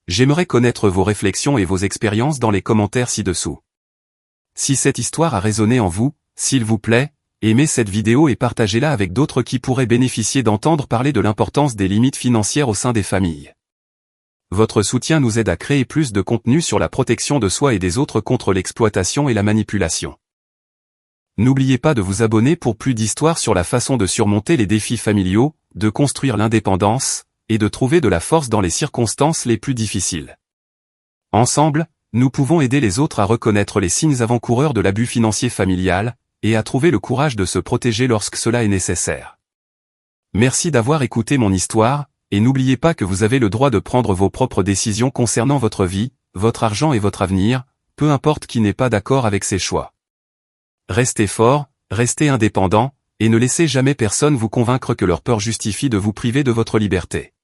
J'aimerais connaître vos réflexions et vos expériences dans les commentaires ci-dessous. Si cette histoire a résonné en vous, s'il vous plaît, aimez cette vidéo et partagez-la avec d'autres qui pourraient bénéficier d'entendre parler de l'importance des limites financières au sein des familles. Votre soutien nous aide à créer plus de contenu sur la protection de soi et des autres contre l'exploitation et la manipulation. N'oubliez pas de vous abonner pour plus d'histoires sur la façon de surmonter les défis familiaux, de construire l'indépendance, et de trouver de la force dans les circonstances les plus difficiles. Ensemble, nous pouvons aider les autres à reconnaître les signes avant-coureurs de l'abus financier familial, et à trouver le courage de se protéger lorsque cela est nécessaire. Merci d'avoir écouté mon histoire, et n'oubliez pas que vous avez le droit de prendre vos propres décisions concernant votre vie, votre argent et votre avenir, peu importe qui n'est pas d'accord avec ses choix. Restez fort, restez indépendant, et ne laissez jamais personne vous convaincre que leur peur justifie de vous priver de votre liberté.